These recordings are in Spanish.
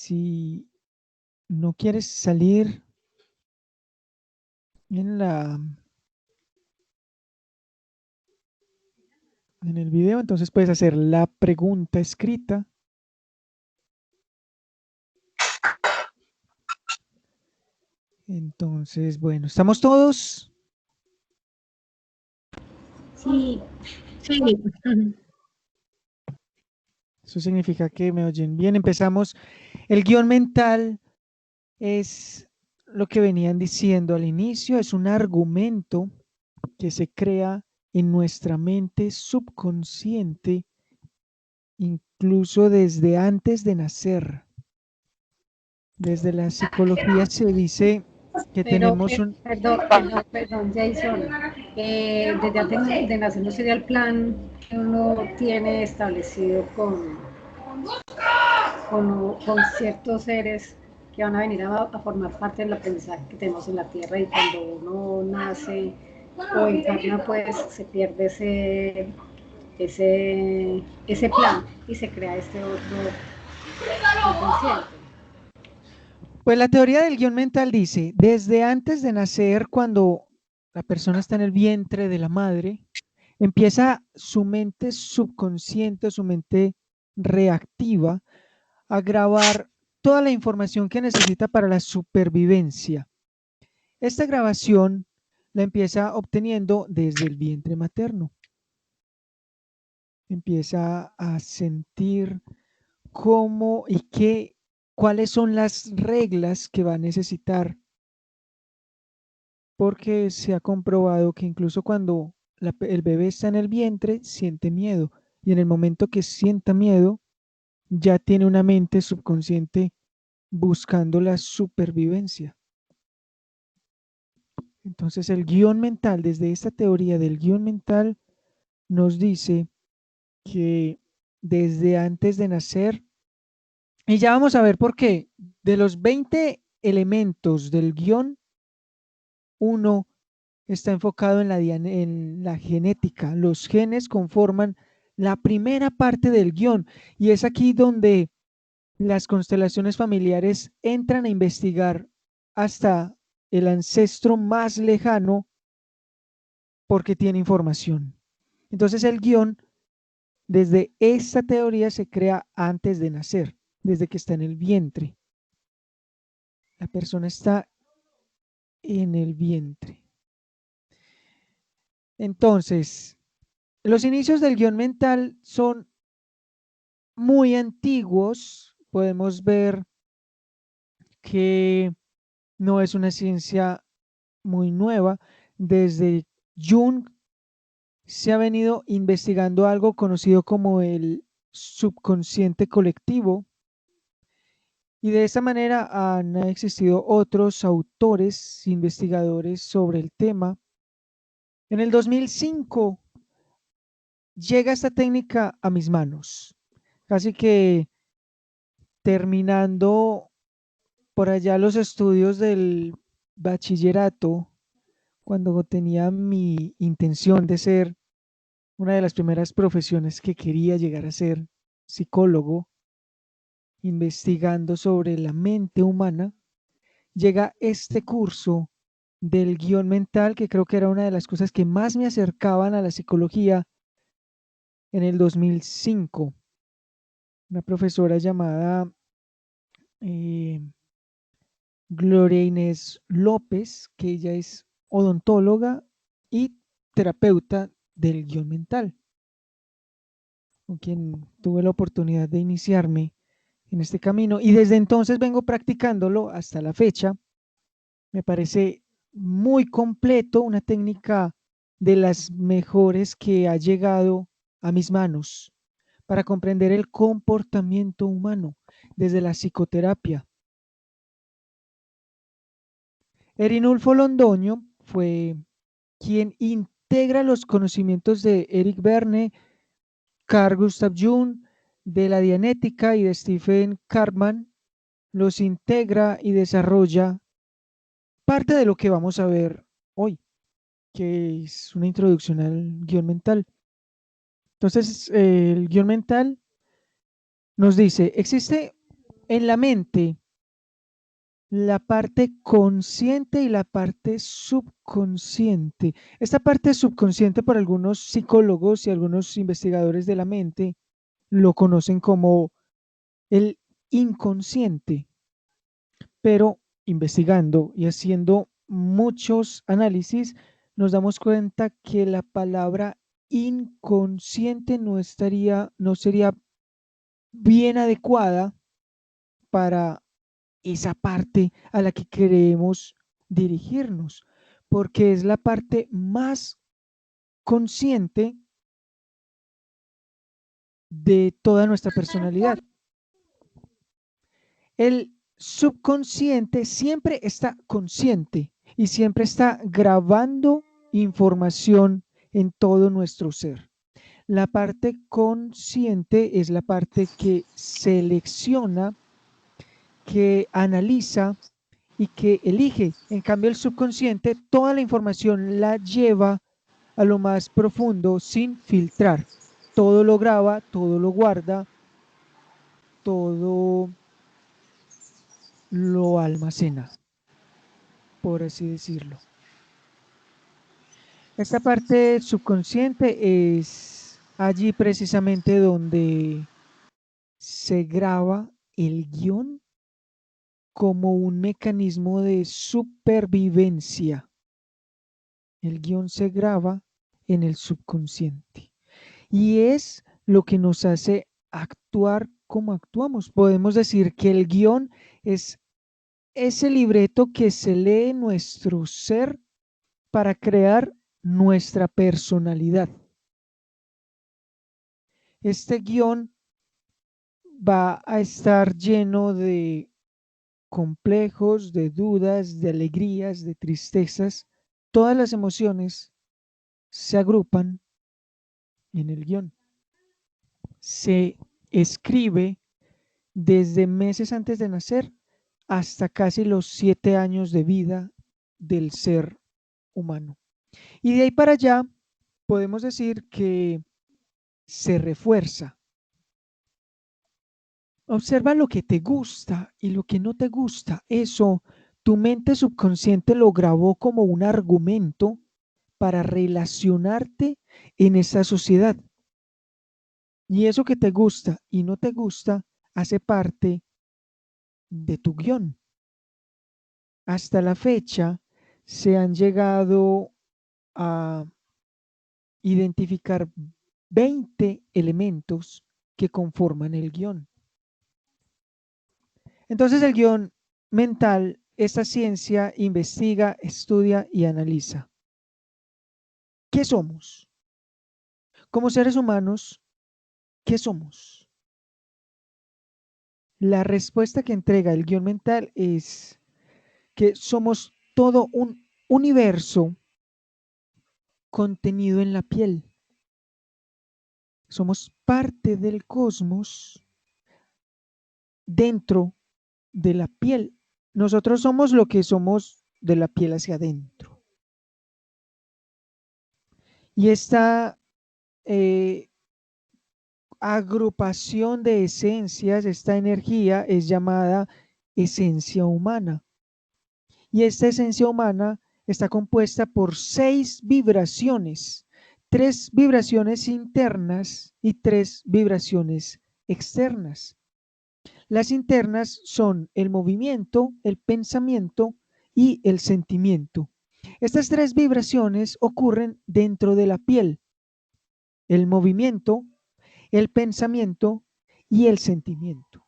si no quieres salir en el video, entonces puedes hacer la pregunta escrita. Entonces, bueno, ¿estamos todos? Sí. Sí. Eso significa que me oyen bien. Empezamos. El guión mental es lo que venían diciendo al inicio, es un argumento que se crea en nuestra mente subconsciente, incluso desde antes de nacer. Desde la psicología se dice que Pero, tenemos un... perdón, Jason. Desde antes de nacer no sería el plan que uno tiene establecido con ciertos seres que van a venir a formar parte del aprendizaje que tenemos en la Tierra, y cuando uno nace o encarna, pues se pierde ese plan y se crea este otro inconsciente. Pues la teoría del guión mental dice, desde antes de nacer, cuando la persona está en el vientre de la madre, empieza su mente subconsciente, su mente reactiva, a grabar toda la información que necesita para la supervivencia. Esta grabación la empieza obteniendo desde el vientre materno. Empieza a sentir cómo y qué, cuáles son las reglas que va a necesitar, porque se ha comprobado que incluso cuando el bebé está en el vientre, siente miedo, y en el momento que sienta miedo, ya tiene una mente subconsciente buscando la supervivencia. Entonces el guión mental, desde esta teoría del guión mental, nos dice que desde antes de nacer, y ya vamos a ver por qué, de los 20 elementos del guión, uno está enfocado en la genética. Los genes conforman la primera parte del guión, y es aquí donde las constelaciones familiares entran a investigar hasta el ancestro más lejano, porque tiene información. Entonces el guión, desde esta teoría, se crea antes de nacer, desde que está en el vientre. La persona está en el vientre. Entonces, los inicios del guión mental son muy antiguos. Podemos ver que no es una ciencia muy nueva. Desde Jung se ha venido investigando algo conocido como el subconsciente colectivo, y de esta manera han existido otros autores, investigadores sobre el tema. En el 2005 llega esta técnica a mis manos, casi que terminando por allá los estudios del bachillerato, cuando tenía mi intención de ser una de las primeras profesiones que quería llegar a ser psicólogo, investigando sobre la mente humana, llega este curso del guión mental, que creo que era una de las cosas que más me acercaban a la psicología en el 2005. Una profesora llamada eh, Gloria Inés López, que ella es odontóloga y terapeuta del guión mental, con quien tuve la oportunidad de iniciarme en este camino, y desde entonces vengo practicándolo hasta la fecha. Me parece muy completo, una técnica de las mejores que ha llegado a mis manos para comprender el comportamiento humano desde la psicoterapia. Erinulfo Londoño fue quien integra los conocimientos de Eric Berne, Carl Gustav Jung, de la Dianética, y de Stephen Karpman. Los integra y desarrolla parte de lo que vamos a ver hoy, que es una introducción al guión mental. Entonces, el guión mental nos dice, existe En la mente, la parte consciente y la parte subconsciente. Esta parte subconsciente, por algunos psicólogos y algunos investigadores de la mente lo conocen como el inconsciente, pero investigando y haciendo muchos análisis, nos damos cuenta que la palabra inconsciente no sería bien adecuada para esa parte a la que queremos dirigirnos, porque es la parte más consciente de toda nuestra personalidad. El subconsciente siempre está consciente y siempre está grabando información en todo nuestro ser. La parte consciente es la parte que selecciona, que analiza y que elige. En cambio, el subconsciente toda la información la lleva a lo más profundo sin filtrar. Todo lo graba, todo lo guarda, todo lo almacena, por así decirlo. Esta parte subconsciente es allí precisamente donde se graba el guión como un mecanismo de supervivencia. El guión se graba en el subconsciente y es lo que nos hace actuar como actuamos. Podemos decir que el guión es ese libreto que se lee en nuestro ser para crear nuestra personalidad. Este guión va a estar lleno de complejos, de dudas, de alegrías, de tristezas. Todas las emociones se agrupan en el guión. Se escribe desde meses antes de nacer hasta casi los 7 años de vida del ser humano. Y de ahí para allá podemos decir que se refuerza. Observa lo que te gusta y lo que no te gusta. Eso tu mente subconsciente lo grabó como un argumento para relacionarte en esa sociedad. Y eso que te gusta y no te gusta hace parte de tu guión. Hasta la fecha se han llegado a identificar 20 elementos que conforman el guión. Entonces el guión mental, esta ciencia investiga, estudia y analiza. ¿Qué somos? Como seres humanos, ¿qué somos? La respuesta que entrega el guión mental es que somos todo un universo contenido en la piel. Somos parte del cosmos dentro de la piel. Nosotros somos lo que somos de la piel hacia adentro. Y esta agrupación de esencias, esta energía es llamada esencia humana. Y esta esencia humana está compuesta por 6 vibraciones, 3 vibraciones internas y 3 vibraciones externas. Las internas son el movimiento, el pensamiento y el sentimiento. Estas 3 vibraciones ocurren dentro de la piel. El movimiento, el pensamiento y el sentimiento.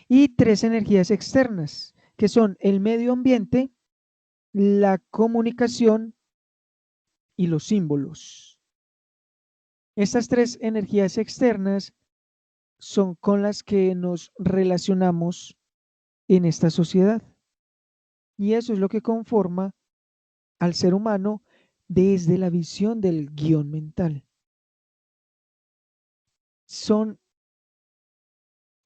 Y 3 energías externas, que son el medio ambiente, la comunicación y los símbolos. Estas 3 energías externas son con las que nos relacionamos en esta sociedad. Y eso es lo que conforma al ser humano desde la visión del guión mental. Son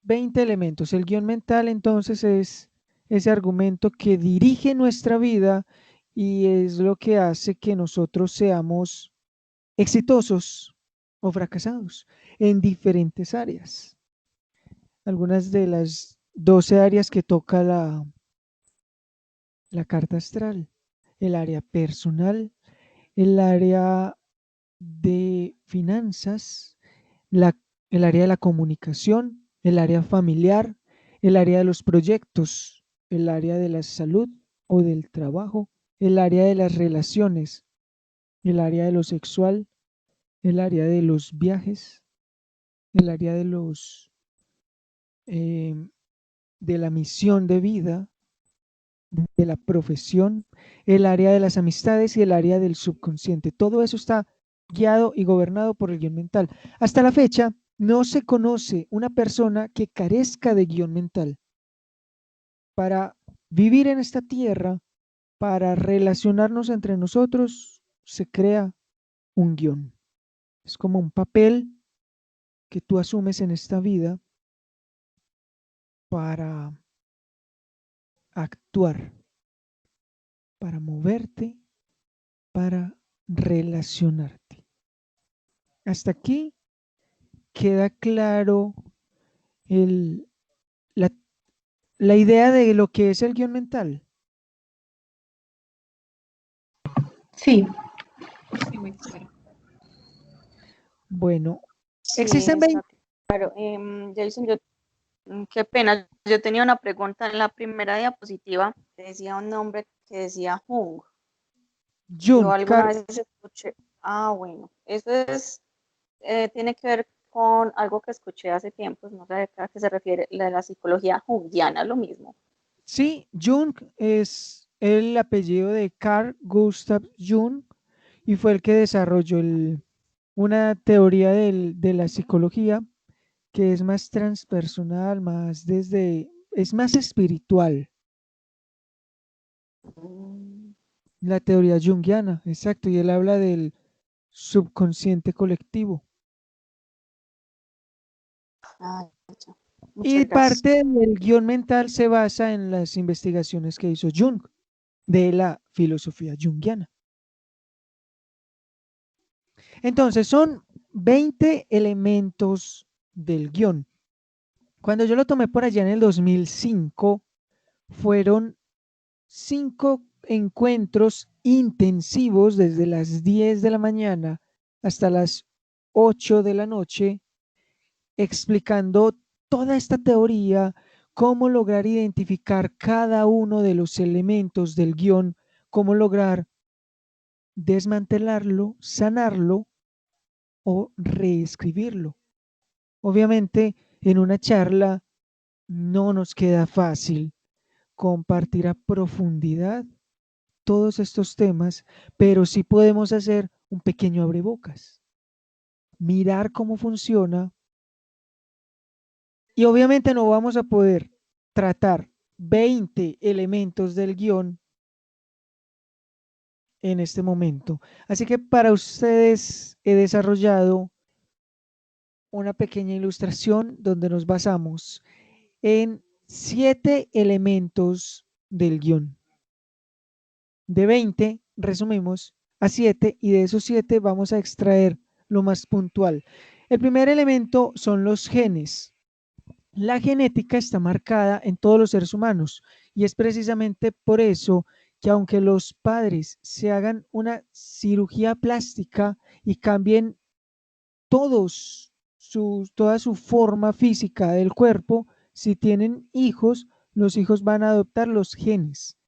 20 elementos. El guión mental entonces es ese argumento que dirige nuestra vida y es lo que hace que nosotros seamos exitosos o fracasados en diferentes áreas. Algunas de las 12 áreas que toca la carta astral. El área personal, el área de finanzas, la- el área de la comunicación, el área familiar, el área de los proyectos, el área de la salud o del trabajo, el área de las relaciones, el área de lo sexual, el área de los viajes, el área eh, de la misión de vida, de la profesión, el área de las amistades y el área del subconsciente. Todo eso está guiado y gobernado por el guión mental. Hasta la fecha, no se conoce una persona que carezca de guión mental. Para vivir en esta tierra, para relacionarnos entre nosotros, se crea un guión. Es como un papel que tú asumes en esta vida para actuar, para moverte, para relacionarte. Hasta aquí queda claro el, la, la idea de lo que es el guión mental. Sí, sí, muy claro. Bueno, Sí, existen 20. está claro. Jason, qué pena. Yo tenía una pregunta en la primera diapositiva. Decía un nombre que decía Jung. Yo Jung, alguna Carl, vez escuché. Ah, bueno. Eso es, tiene que ver con algo que escuché hace tiempo. No sé a qué se refiere. La psicología junguiana, lo mismo. sí, Jung es el apellido de Carl Gustav Jung y fue el que desarrolló una teoría de la psicología que es más transpersonal, es más espiritual. Mm, La teoría junguiana, exacto, y él habla del subconsciente colectivo. ah, ya. Y Muchas gracias. parte del guión mental se basa en las investigaciones que hizo Jung de la filosofía junguiana. Entonces, son 20 elementos del guión. Cuando yo lo tomé por allá en el 2005, fueron 5 encuentros intensivos desde las 10 de la mañana hasta las 8 de la noche, explicando toda esta teoría, cómo lograr identificar cada uno de los elementos del guión, cómo lograr desmantelarlo, sanarlo o reescribirlo. Obviamente, en una charla no nos queda fácil compartir a profundidad todos estos temas, pero sí podemos hacer un pequeño abrebocas, mirar cómo funciona y obviamente no vamos a poder tratar 20 elementos del guión en este momento. Así que para ustedes he desarrollado una pequeña ilustración donde nos basamos en 7 elementos del guión. De 20 resumimos a 7 y de esos 7 vamos a extraer lo más puntual. El primer elemento son los genes. La genética está marcada en todos los seres humanos y es precisamente por eso que aunque los padres se hagan una cirugía plástica y cambien toda su forma física del cuerpo, si tienen hijos, los hijos van a adoptar los genes,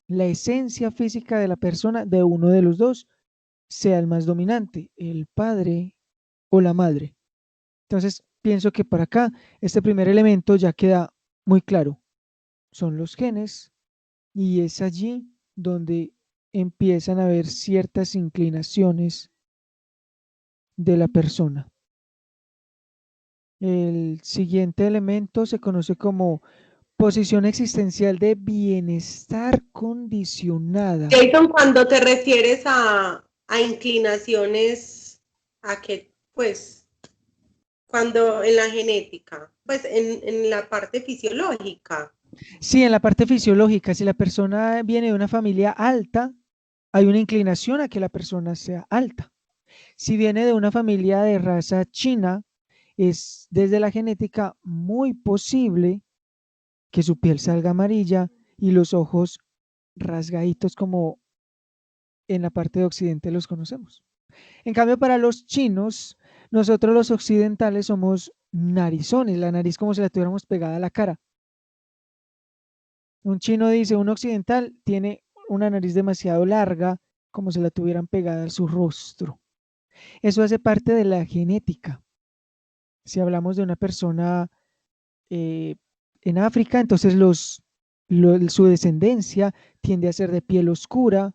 la esencia física de la persona, de uno de los dos, sea el más dominante, el padre o la madre. Entonces, pienso que para acá, este primer elemento ya queda muy claro. Son los genes y es allí donde empiezan a haber ciertas inclinaciones de la persona. El siguiente elemento se conoce como posición existencial de bienestar condicionada. Jason, cuando te refieres a inclinaciones, ¿a qué? Pues, cuando en la genética, pues en la parte fisiológica. Sí, en la parte fisiológica, si la persona viene de una familia alta, hay una inclinación a que la persona sea alta. Si viene de una familia de raza china, es desde la genética muy posible que su piel salga amarilla y los ojos rasgaditos como en la parte de Occidente los conocemos. En cambio, para los chinos, nosotros los occidentales somos narizones, la nariz como si la tuviéramos pegada a la cara. Un chino dice, un occidental tiene una nariz demasiado larga, como si la tuvieran pegada a su rostro. Eso hace parte de la genética. Si hablamos de una persona eh, en África, entonces su descendencia tiende a ser de piel oscura,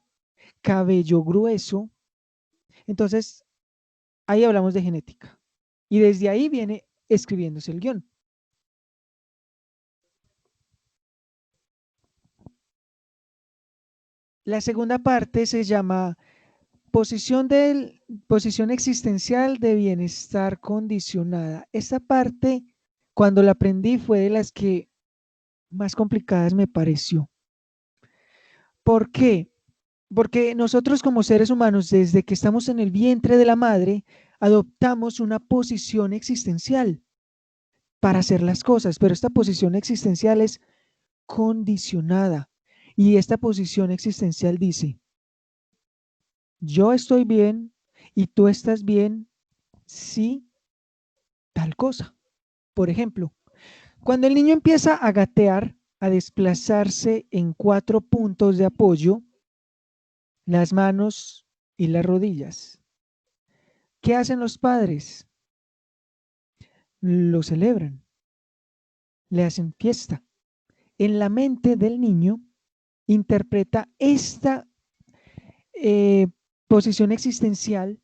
cabello grueso. Entonces, ahí hablamos de genética. Y desde ahí viene escribiéndose el guión. La segunda parte se llama posición existencial de bienestar condicionada. Esta parte, cuando la aprendí, fue de las que más complicadas me pareció. ¿Por qué? Porque nosotros como seres humanos, desde que estamos en el vientre de la madre, adoptamos una posición existencial para hacer las cosas, pero esta posición existencial es condicionada. Y esta posición existencial dice, yo estoy bien y tú estás bien si tal cosa. Por ejemplo, cuando el niño empieza a gatear, a desplazarse en 4 puntos de apoyo, las manos y las rodillas, ¿qué hacen los padres? Lo celebran, le hacen fiesta. En la mente del niño interpreta esta eh, posición existencial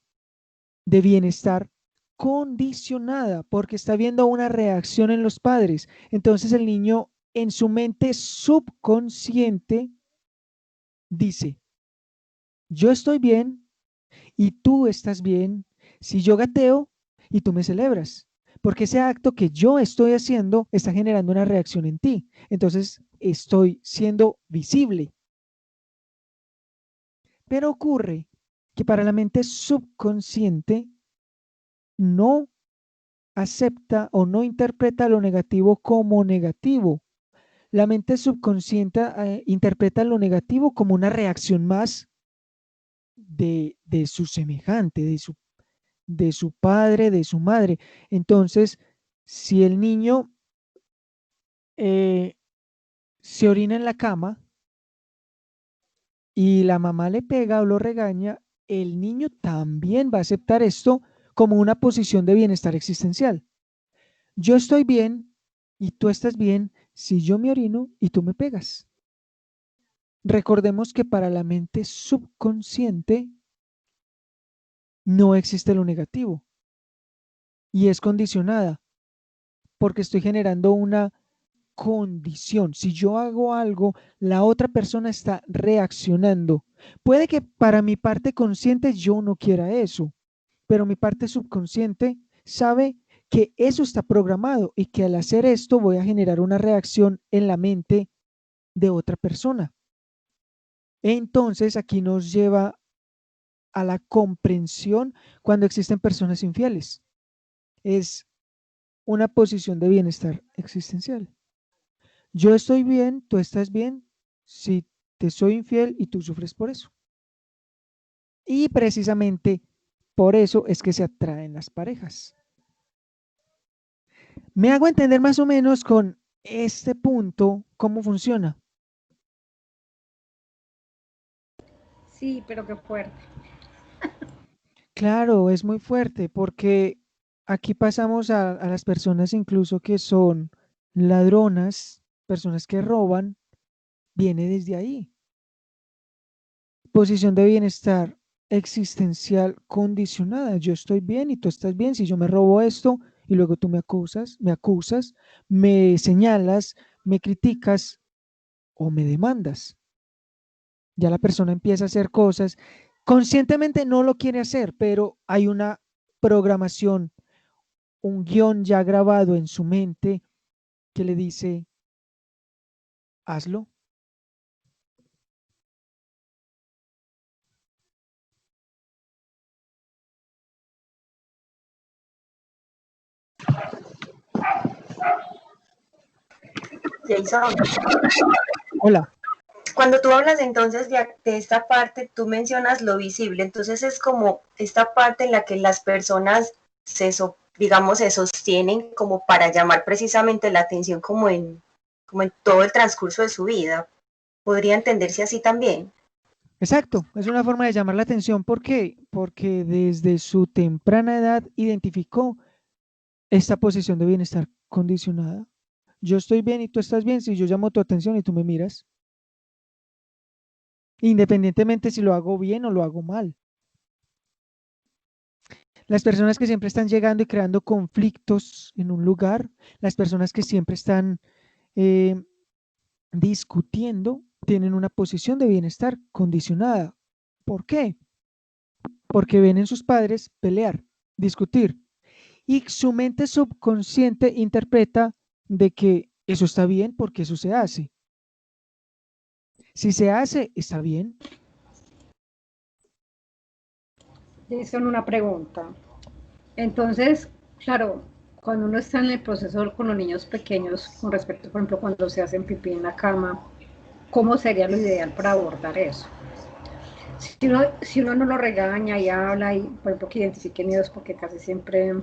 de bienestar condicionada porque está viendo una reacción en los padres. Entonces el niño en su mente subconsciente dice, yo estoy bien y tú estás bien si yo gateo y tú me celebras, porque ese acto que yo estoy haciendo está generando una reacción en ti. Entonces estoy siendo visible. Pero ocurre que para la mente subconsciente no acepta o no interpreta lo negativo como negativo. La mente subconsciente interpreta lo negativo como una reacción más de su semejante, de su padre, de su madre. Entonces, si el niño eh, se orina en la cama y la mamá le pega o lo regaña, el niño también va a aceptar esto como una posición de bienestar existencial. Yo estoy bien y tú estás bien si yo me orino y tú me pegas. Recordemos que para la mente subconsciente no existe lo negativo y es condicionada porque estoy generando una condición. Si yo hago algo, la otra persona está reaccionando. Puede que para mi parte consciente yo no quiera eso, pero mi parte subconsciente sabe que eso está programado y que al hacer esto voy a generar una reacción en la mente de otra persona. Entonces aquí nos lleva a la comprensión cuando existen personas infieles. Es una posición de bienestar existencial. Yo estoy bien, tú estás bien, si te soy infiel y tú sufres por eso. Y precisamente por eso es que se atraen las parejas. Me hago entender más o menos con este punto cómo funciona. Sí, pero qué fuerte. Claro, es muy fuerte porque aquí pasamos a las personas incluso que son ladronas, personas que roban, viene desde ahí. Posición de bienestar existencial condicionada. Yo estoy bien y tú estás bien. Si yo me robo esto y luego tú me acusas, me señalas, me criticas o me demandas. Ya la persona empieza a hacer cosas. Conscientemente no lo quiere hacer, pero hay una programación, un guión ya grabado en su mente que le dice, hazlo. Jason, Hola. cuando tú hablas entonces de esta parte, tú mencionas lo visible, entonces es como esta parte en la que las personas digamos, se sostienen como para llamar precisamente la atención como en todo el transcurso de su vida. ¿Podría entenderse así también? Exacto, es una forma de llamar la atención. ¿Por qué? Porque desde su temprana edad identificó esta posición de bienestar condicionada. Yo estoy bien y tú estás bien si yo llamo tu atención y tú me miras, independientemente si lo hago bien o lo hago mal. Las personas que siempre están llegando y creando conflictos en un lugar, las personas que siempre están eh, discutiendo, tienen una posición de bienestar condicionada. ¿Por qué? Porque ven en sus padres pelear, discutir, y su mente subconsciente interpreta de que eso está bien porque eso se hace. Si se hace, está bien. Jason, una pregunta. Entonces, claro, cuando uno está en el proceso con los niños pequeños, con respecto, por ejemplo, cuando se hacen pipí en la cama, ¿cómo sería lo ideal para abordar eso? Si uno no lo regaña y habla, y por ejemplo, que identifique miedos, porque casi siempre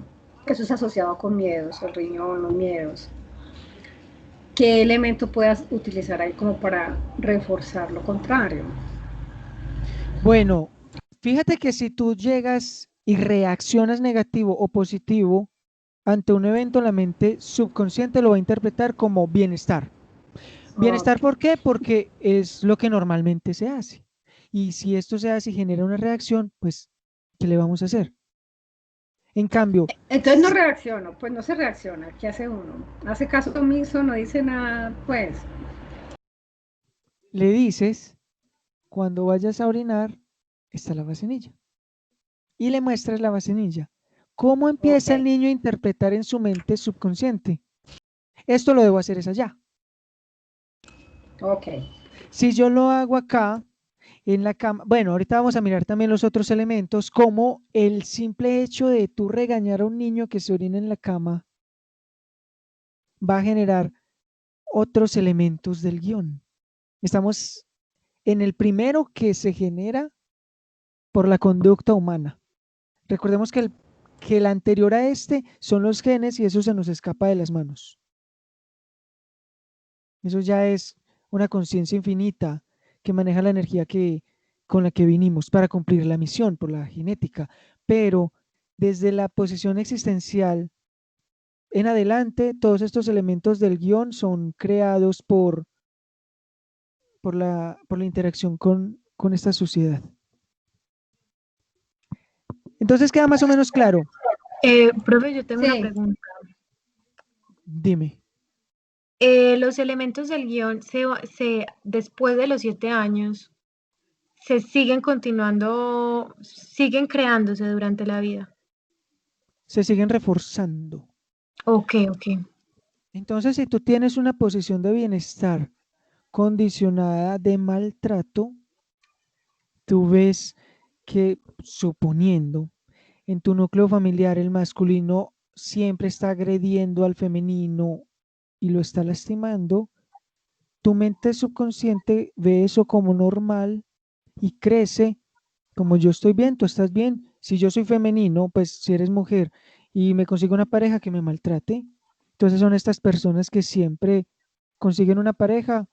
eso es asociado con miedos, el riñón, los miedos. ¿Qué elemento puedas utilizar ahí como para reforzar lo contrario? Bueno, fíjate que si tú llegas y reaccionas negativo o positivo ante un evento, la mente subconsciente lo va a interpretar como bienestar. ¿Bienestar Ok. por qué? Porque es lo que normalmente se hace. Y si esto se hace y genera una reacción, pues, ¿qué le vamos a hacer? En cambio, Entonces no reacciono, pues no se reacciona. ¿Qué hace uno? Hace caso omiso, no dice nada, pues. le dices, cuando vayas a orinar, está la vacinilla. Y le muestras la vacinilla. ¿Cómo Ok, empieza el niño a interpretar en su mente subconsciente? Esto lo debo hacer es allá. ok. Si yo lo hago acá, en la cama, bueno, ahorita vamos a mirar también los otros elementos, como el simple hecho de tú regañar a un niño que se orina en la cama va a generar otros elementos del guión. Estamos en el primero que se genera por la conducta humana. Recordemos que el anterior a este son los genes y eso se nos escapa de las manos. Eso ya es una conciencia infinita que maneja la energía con la que vinimos para cumplir la misión por la genética. Pero desde la posición existencial en adelante, todos estos elementos del guión son creados por la interacción con esta sociedad. Entonces queda más o menos claro. Profe, yo tengo una Sí, pregunta. Dime. Los elementos del guión después de los 7 años se siguen continuando, siguen creándose durante la vida. Se siguen reforzando. Ok, ok. Entonces, si tú tienes una posición de bienestar condicionada de maltrato, tú ves que, suponiendo, en tu núcleo familiar el masculino siempre está agrediendo al femenino y lo está lastimando, tu mente subconsciente ve eso como normal y crece como yo estoy bien, tú estás bien. Si yo soy femenino, pues si eres mujer y me consigo una pareja que me maltrate, entonces son estas personas que siempre consiguen una pareja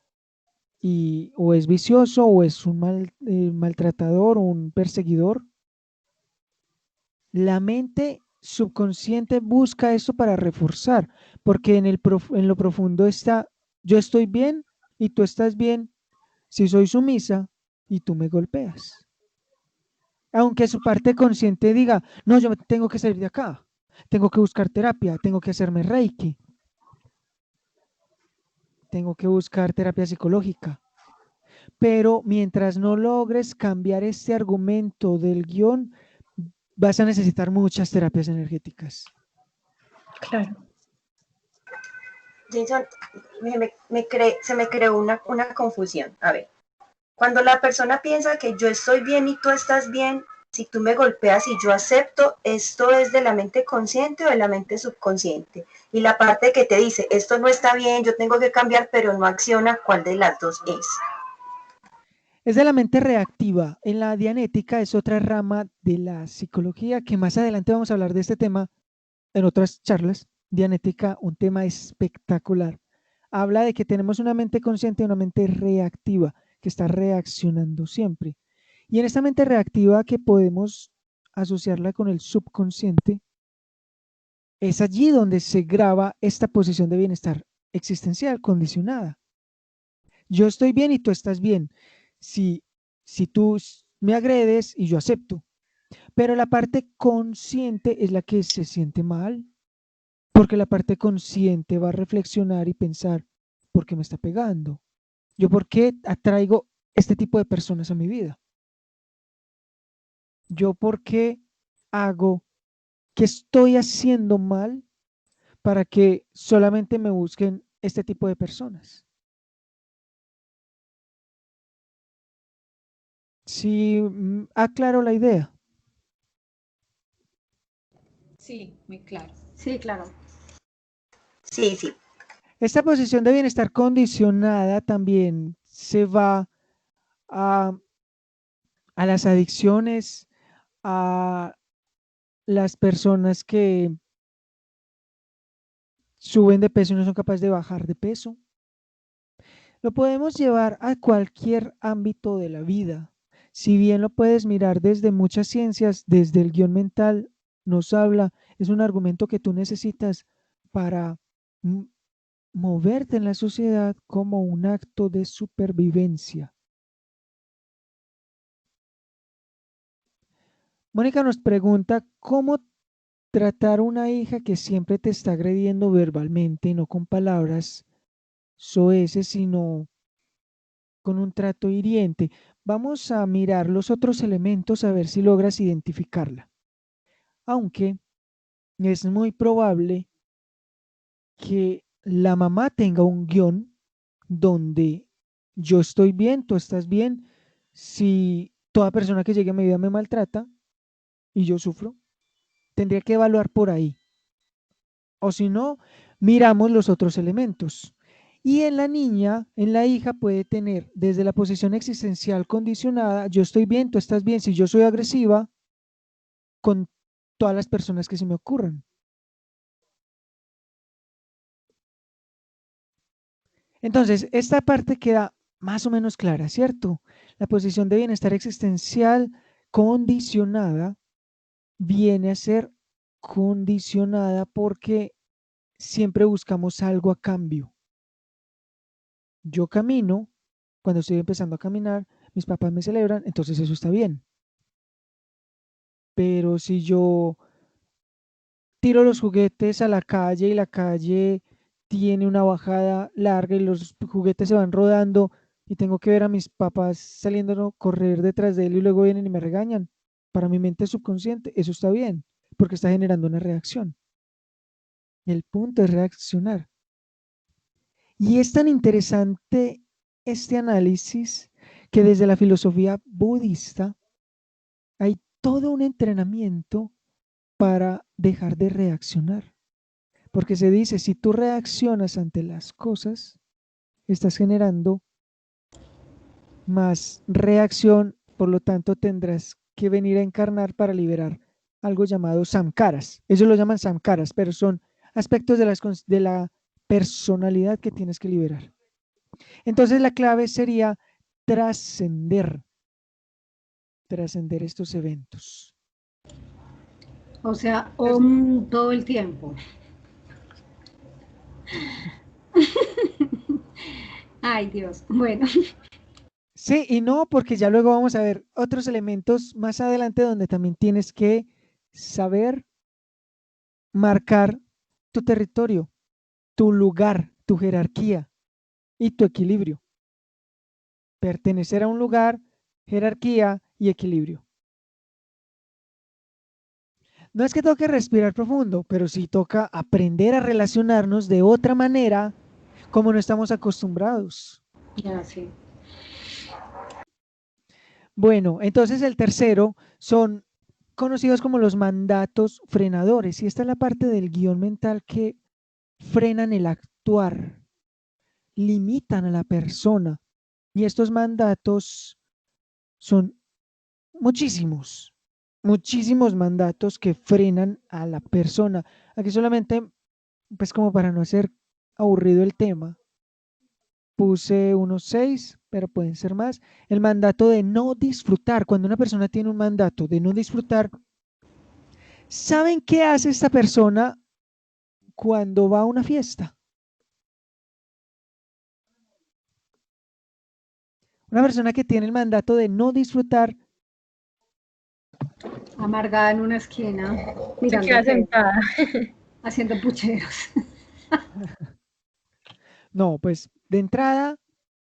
y o es vicioso o es un maltratador o un perseguidor. La mente subconsciente busca eso para reforzar, porque en lo profundo está, yo estoy bien y tú estás bien si soy sumisa y tú me golpeas. Aunque su parte consciente diga, no, yo tengo que salir de acá, tengo que buscar terapia, tengo que hacerme reiki, tengo que buscar terapia psicológica. Pero mientras no logres cambiar este argumento del guión, vas a necesitar muchas terapias energéticas. Claro. Jason, se me creó una confusión. A ver, cuando la persona piensa que yo estoy bien y tú estás bien, si tú me golpeas y yo acepto, ¿esto es de la mente consciente o de la mente subconsciente? Y la parte que te dice, esto no está bien, yo tengo que cambiar, pero no acciona, ¿cuál de las dos es? Es de la mente reactiva. En la dianética es otra rama de la psicología que más adelante vamos a hablar de este tema en otras charlas. Dianética, un tema espectacular. Habla de que tenemos una mente consciente y una mente reactiva que está reaccionando siempre. Y en esta mente reactiva que podemos asociarla con el subconsciente, es allí donde se graba esta posición de bienestar existencial condicionada. Yo estoy bien y tú estás bien. Si tú me agredes y yo acepto, pero la parte consciente es la que se siente mal, porque la parte consciente va a reflexionar y pensar, ¿por qué me está pegando? ¿Yo por qué atraigo este tipo de personas a mi vida? ¿Yo por qué hago, qué estoy haciendo mal para que solamente me busquen este tipo de personas? Sí, aclaro la idea. Sí, muy claro. Sí, claro. Sí, sí. Esta posición de bienestar condicionada también se va a, a las adicciones, a las personas que suben de peso y no son capaces de bajar de peso. Lo podemos llevar a cualquier ámbito de la vida. Si bien lo puedes mirar desde muchas ciencias, desde el guión mental nos habla, es un argumento que tú necesitas para moverte en la sociedad como un acto de supervivencia. Mónica nos pregunta cómo tratar a una hija que siempre te está agrediendo verbalmente, no con palabras soeces, sino con un trato hiriente. Vamos a mirar los otros elementos a ver si logras identificarla. Aunque es muy probable que la mamá tenga un guión donde yo estoy bien, tú estás bien. Si toda persona que llegue a mi vida me maltrata y yo sufro, tendría que evaluar por ahí. O si no, miramos los otros elementos. Y en la niña, en la hija, puede tener desde la posición existencial condicionada, yo estoy bien, tú estás bien, si yo soy agresiva con todas las personas que se me ocurran. Entonces, esta parte queda más o menos clara, ¿cierto? La posición de bienestar existencial condicionada viene a ser condicionada porque siempre buscamos algo a cambio. Yo camino, cuando estoy empezando a caminar, mis papás me celebran, entonces eso está bien. Pero si yo tiro los juguetes a la calle y la calle tiene una bajada larga y los juguetes se van rodando y tengo que ver a mis papás saliendo a correr detrás de él y luego vienen y me regañan, para mi mente subconsciente, eso está bien, porque está generando una reacción. El punto es reaccionar. Y es tan interesante este análisis que desde la filosofía budista hay todo un entrenamiento para dejar de reaccionar. Porque se dice, si tú reaccionas ante las cosas, estás generando más reacción, por lo tanto tendrás que venir a encarnar para liberar algo llamado samkaras. Ellos lo llaman samkaras, pero son aspectos de la personalidad que tienes que liberar. Entonces la clave sería trascender estos eventos. O sea, todo el tiempo. Ay, Dios. Bueno. Sí y no, porque ya luego vamos a ver otros elementos más adelante donde también tienes que saber marcar tu territorio, tu lugar, tu jerarquía y tu equilibrio. Pertenecer a un lugar, jerarquía y equilibrio. No es que toque respirar profundo, pero sí toca aprender a relacionarnos de otra manera como no estamos acostumbrados. Ya, sí. Bueno, entonces el tercero son conocidos como los mandatos frenadores. Y esta es la parte del guión mental que frenan el actuar, limitan a la persona. Y estos mandatos son muchísimos, muchísimos mandatos que frenan a la persona. Aquí solamente, pues como para no hacer aburrido el tema, puse unos 6, pero pueden ser más. El mandato de no disfrutar. Cuando una persona tiene un mandato de no disfrutar, ¿saben qué hace esta persona cuando va a una fiesta? Una persona que tiene el mandato de no disfrutar, Amargada en una esquina, Se mirando queda el techo, sentada. haciendo pucheros. no, pues de entrada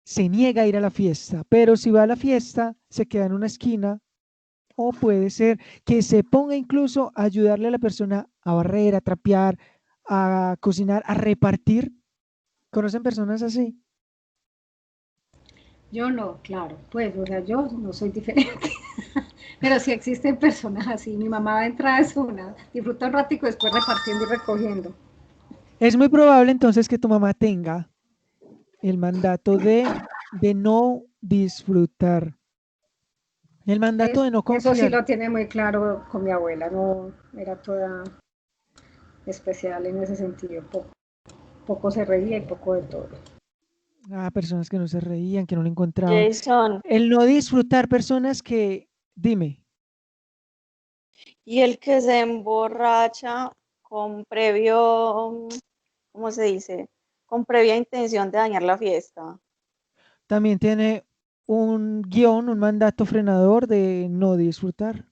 se niega a ir a la fiesta, pero si va a la fiesta, se queda en una esquina. O puede ser que se ponga incluso a ayudarle a la persona a barrer, a trapear, a cocinar, a repartir. ¿Conocen personas así? Yo no, claro, pues, o sea, yo no soy diferente. Pero sí existen personas así. Mi mamá va a entrar es una, disfruta un ratico después repartiendo y recogiendo. Es muy probable entonces que tu mamá tenga el mandato de no disfrutar, el mandato de no Eso sí confiar. lo tiene muy claro con mi abuela, no era toda especial en ese sentido. Poco se reía y poco de todo. Ah, personas que no se reían, que no lo encontraban. Jason, El no disfrutar, personas que, dime, y el que se emborracha con previo, ¿cómo se dice? Con previa intención de dañar la fiesta. también tiene un guión, un mandato frenador de no disfrutar.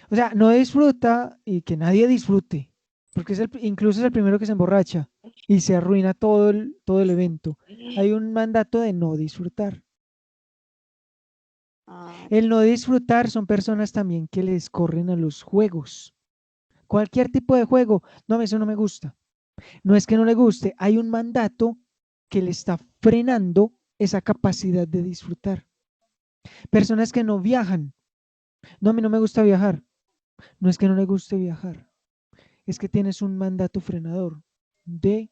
O sea, no disfruta y que nadie disfrute, porque incluso es el primero que se emborracha y se arruina todo el evento. Hay un mandato de no disfrutar. Ah, El no disfrutar son personas también que les corren a los juegos. Cualquier tipo de juego, no, eso no me gusta. No es que no le guste, hay un mandato que le está frenando esa capacidad de disfrutar. Personas que no viajan. No, a mí no me gusta viajar. No es que no le guste viajar, es que tienes un mandato frenador de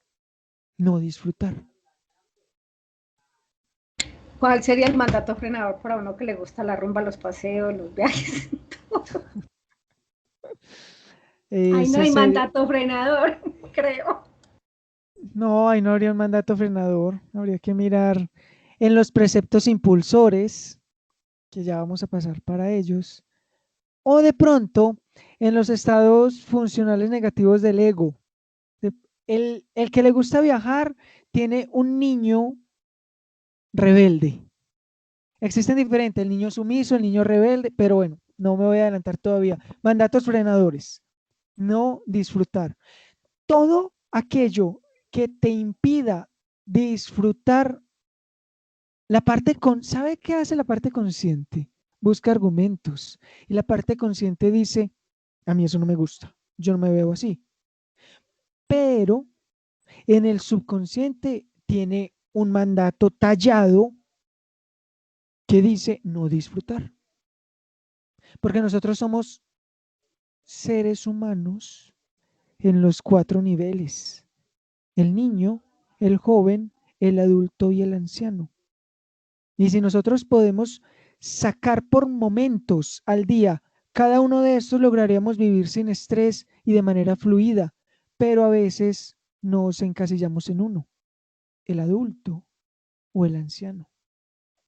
no disfrutar. ¿Cuál sería el mandato frenador para uno que le gusta la rumba, los paseos, los viajes? Ahí no Ese hay sería, mandato frenador, creo. no, ahí no habría un mandato frenador, habría que mirar en los preceptos impulsores, que ya vamos a pasar para ellos, o de pronto en los estados funcionales negativos del ego. El que le gusta viajar tiene un niño rebelde. Existen diferentes, el niño sumiso, el niño rebelde, pero bueno, no me voy a adelantar todavía. Mandatos frenadores, no disfrutar. Todo aquello que te impida disfrutar la parte ¿sabe qué hace la parte consciente? Busca argumentos. Y la parte consciente dice, a mí eso no me gusta, yo no me veo así. Pero en el subconsciente tiene un mandato tallado que dice no disfrutar. Porque nosotros somos seres humanos en los 4 niveles: el niño, el joven, el adulto y el anciano. Y si nosotros podemos sacar por momentos al día cada uno de estos, lograríamos vivir sin estrés y de manera fluida, pero a veces nos encasillamos en uno: el adulto o el anciano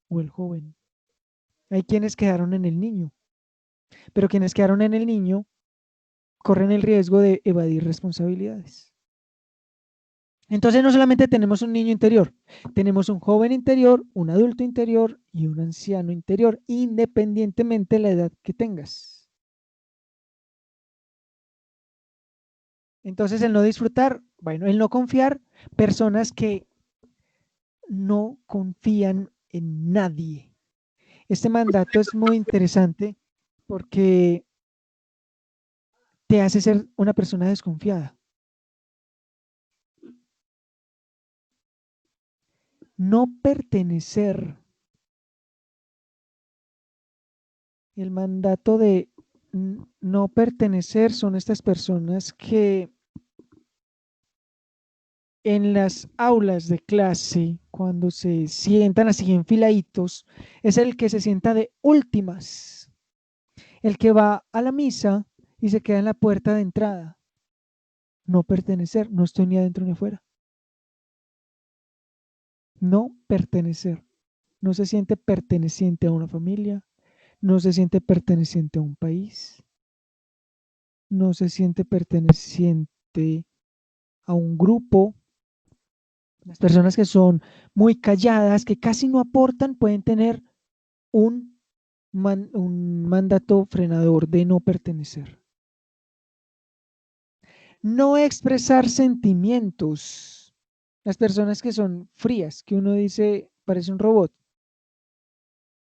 o el joven. Hay quienes quedaron en el niño, pero quienes quedaron en el niño corren el riesgo de evadir responsabilidades. Entonces no solamente tenemos un niño interior, tenemos un joven interior, un adulto interior y un anciano interior, independientemente de la edad que tengas. Entonces el no disfrutar, bueno, el no confiar, personas que no confían en nadie. Este mandato es muy interesante porque te hace ser una persona desconfiada. No pertenecer El mandato de no pertenecer son estas personas que en las aulas de clase, cuando se sientan así en filaditos, es el que se sienta de últimas, el que va a la misa y se queda en la puerta de entrada. No pertenecer, no estoy ni adentro ni afuera. No pertenecer. No se siente perteneciente a una familia, no se siente perteneciente a un país, no se siente perteneciente a un grupo. Las personas que son muy calladas, que casi no aportan, pueden tener un mandato frenador de no pertenecer. No expresar sentimientos. Las personas que son frías, que uno dice, parece un robot.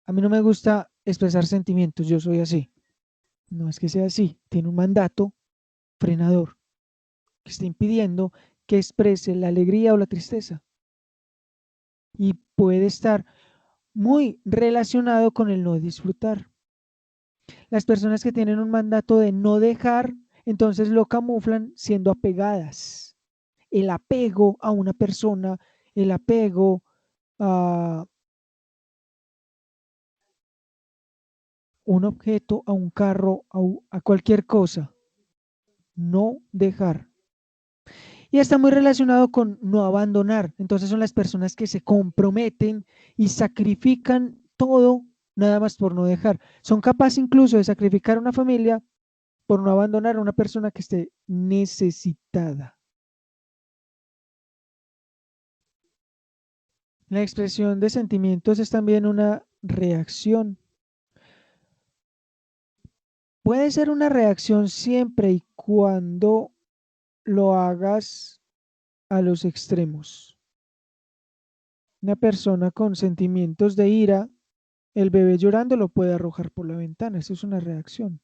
A mí no me gusta expresar sentimientos, yo soy así. No es que sea así, tiene un mandato frenador que está impidiendo que exprese la alegría o la tristeza. Y puede estar muy relacionado con el no disfrutar. Las personas que tienen un mandato de no dejar, entonces lo camuflan siendo apegadas. El apego a una persona, el apego a un objeto, a un carro, a cualquier cosa. No dejar. Y está muy relacionado con no abandonar. Entonces son las personas que se comprometen y sacrifican todo nada más por no dejar. Son capaces incluso de sacrificar una familia por no abandonar a una persona que esté necesitada. La expresión de sentimientos es también una reacción. Puede ser una reacción siempre y cuando lo hagas a los extremos. Una persona con sentimientos de ira, el bebé llorando lo puede arrojar por la ventana. Eso es una reacción.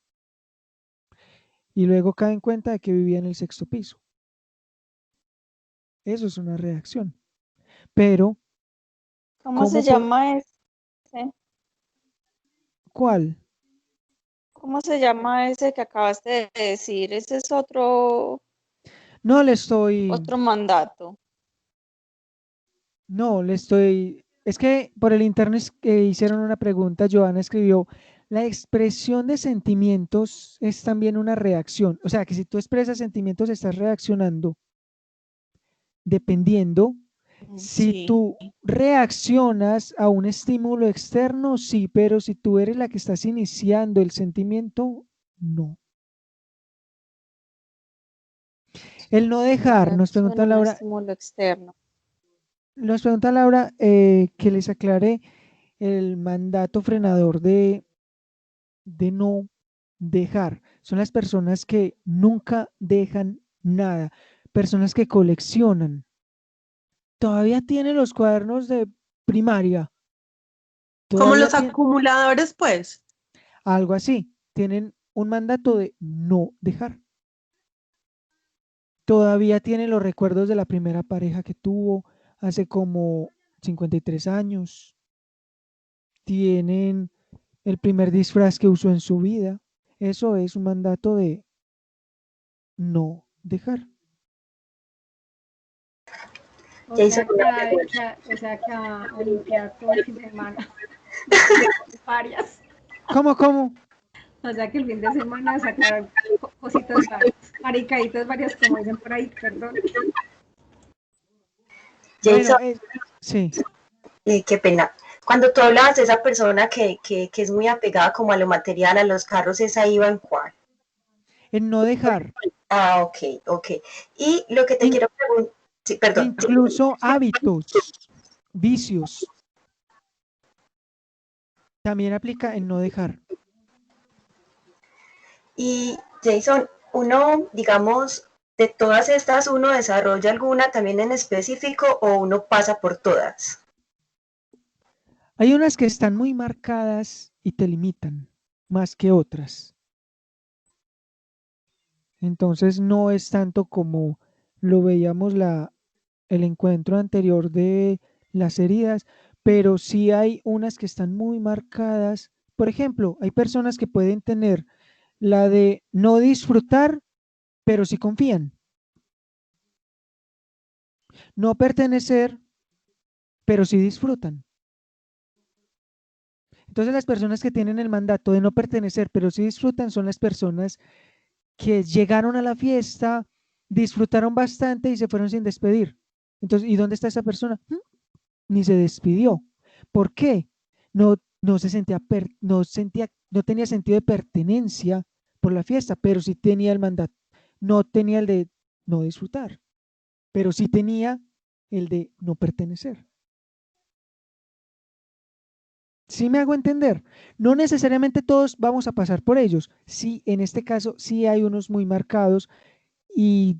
Y luego cae en cuenta de que vivía en el 6º piso. Eso es una reacción. Pero, ¿Cómo se llama ese? ¿cuál? ¿Cómo se llama ese que acabaste de decir? Ese es otro No le estoy, mandato. no le estoy, es que por el internet hicieron una pregunta, Joana escribió, la expresión de sentimientos es también una reacción. O sea, que si tú expresas sentimientos estás reaccionando dependiendo. Si Sí. tú reaccionas a un estímulo externo, sí, pero si tú eres la que estás iniciando el sentimiento, no. El no dejar, nos pregunta Un Laura, estímulo externo. que les aclare el mandato frenador de no dejar. Son las personas que nunca dejan nada, personas que coleccionan. Todavía tienen los cuadernos de primaria. Como Todavía los tienen acumuladores, pues. algo así. Tienen un mandato de no dejar. Todavía tienen los recuerdos de la primera pareja que tuvo hace como 53 años. Tienen el primer disfraz que usó en su vida. Eso es un mandato de no dejar. O Jason, sea una pregunta. que a limpiar todo el fin de semana. Varias. ¿Cómo? O sea que el fin de semana sacar cositas varias, maricaditas varias, como dicen por ahí, perdón. Jason, Bueno, sí. qué pena. Cuando tú hablabas de esa persona que es muy apegada como a lo material, a los carros, ¿esa iba en cuál? En no dejar. Ah, ok. Y lo que te quiero preguntar, sí, perdón. Incluso hábitos, vicios. También aplica en no dejar. Y Jason, uno, digamos, de todas estas, ¿uno desarrolla alguna también en específico o uno pasa por todas? Hay unas que están muy marcadas y te limitan más que otras. Entonces no es tanto como lo veíamos el encuentro anterior de las heridas, pero sí hay unas que están muy marcadas por ejemplo, hay personas que pueden tener la de no disfrutar, pero sí confían. No pertenecer, pero sí disfrutan. Entonces las personas que tienen el mandato de no pertenecer, pero sí disfrutan, son las personas que llegaron a la fiesta, disfrutaron bastante y se fueron sin despedir. Entonces, ¿y dónde está esa persona? Ni se despidió. ¿Por qué? No se sentía, no tenía sentido de pertenencia por la fiesta, pero sí tenía el mandato. No tenía el de no disfrutar, pero sí tenía el de no pertenecer. ¿Sí me hago entender? No necesariamente todos vamos a pasar por ellos. Sí, en este caso sí hay unos muy marcados y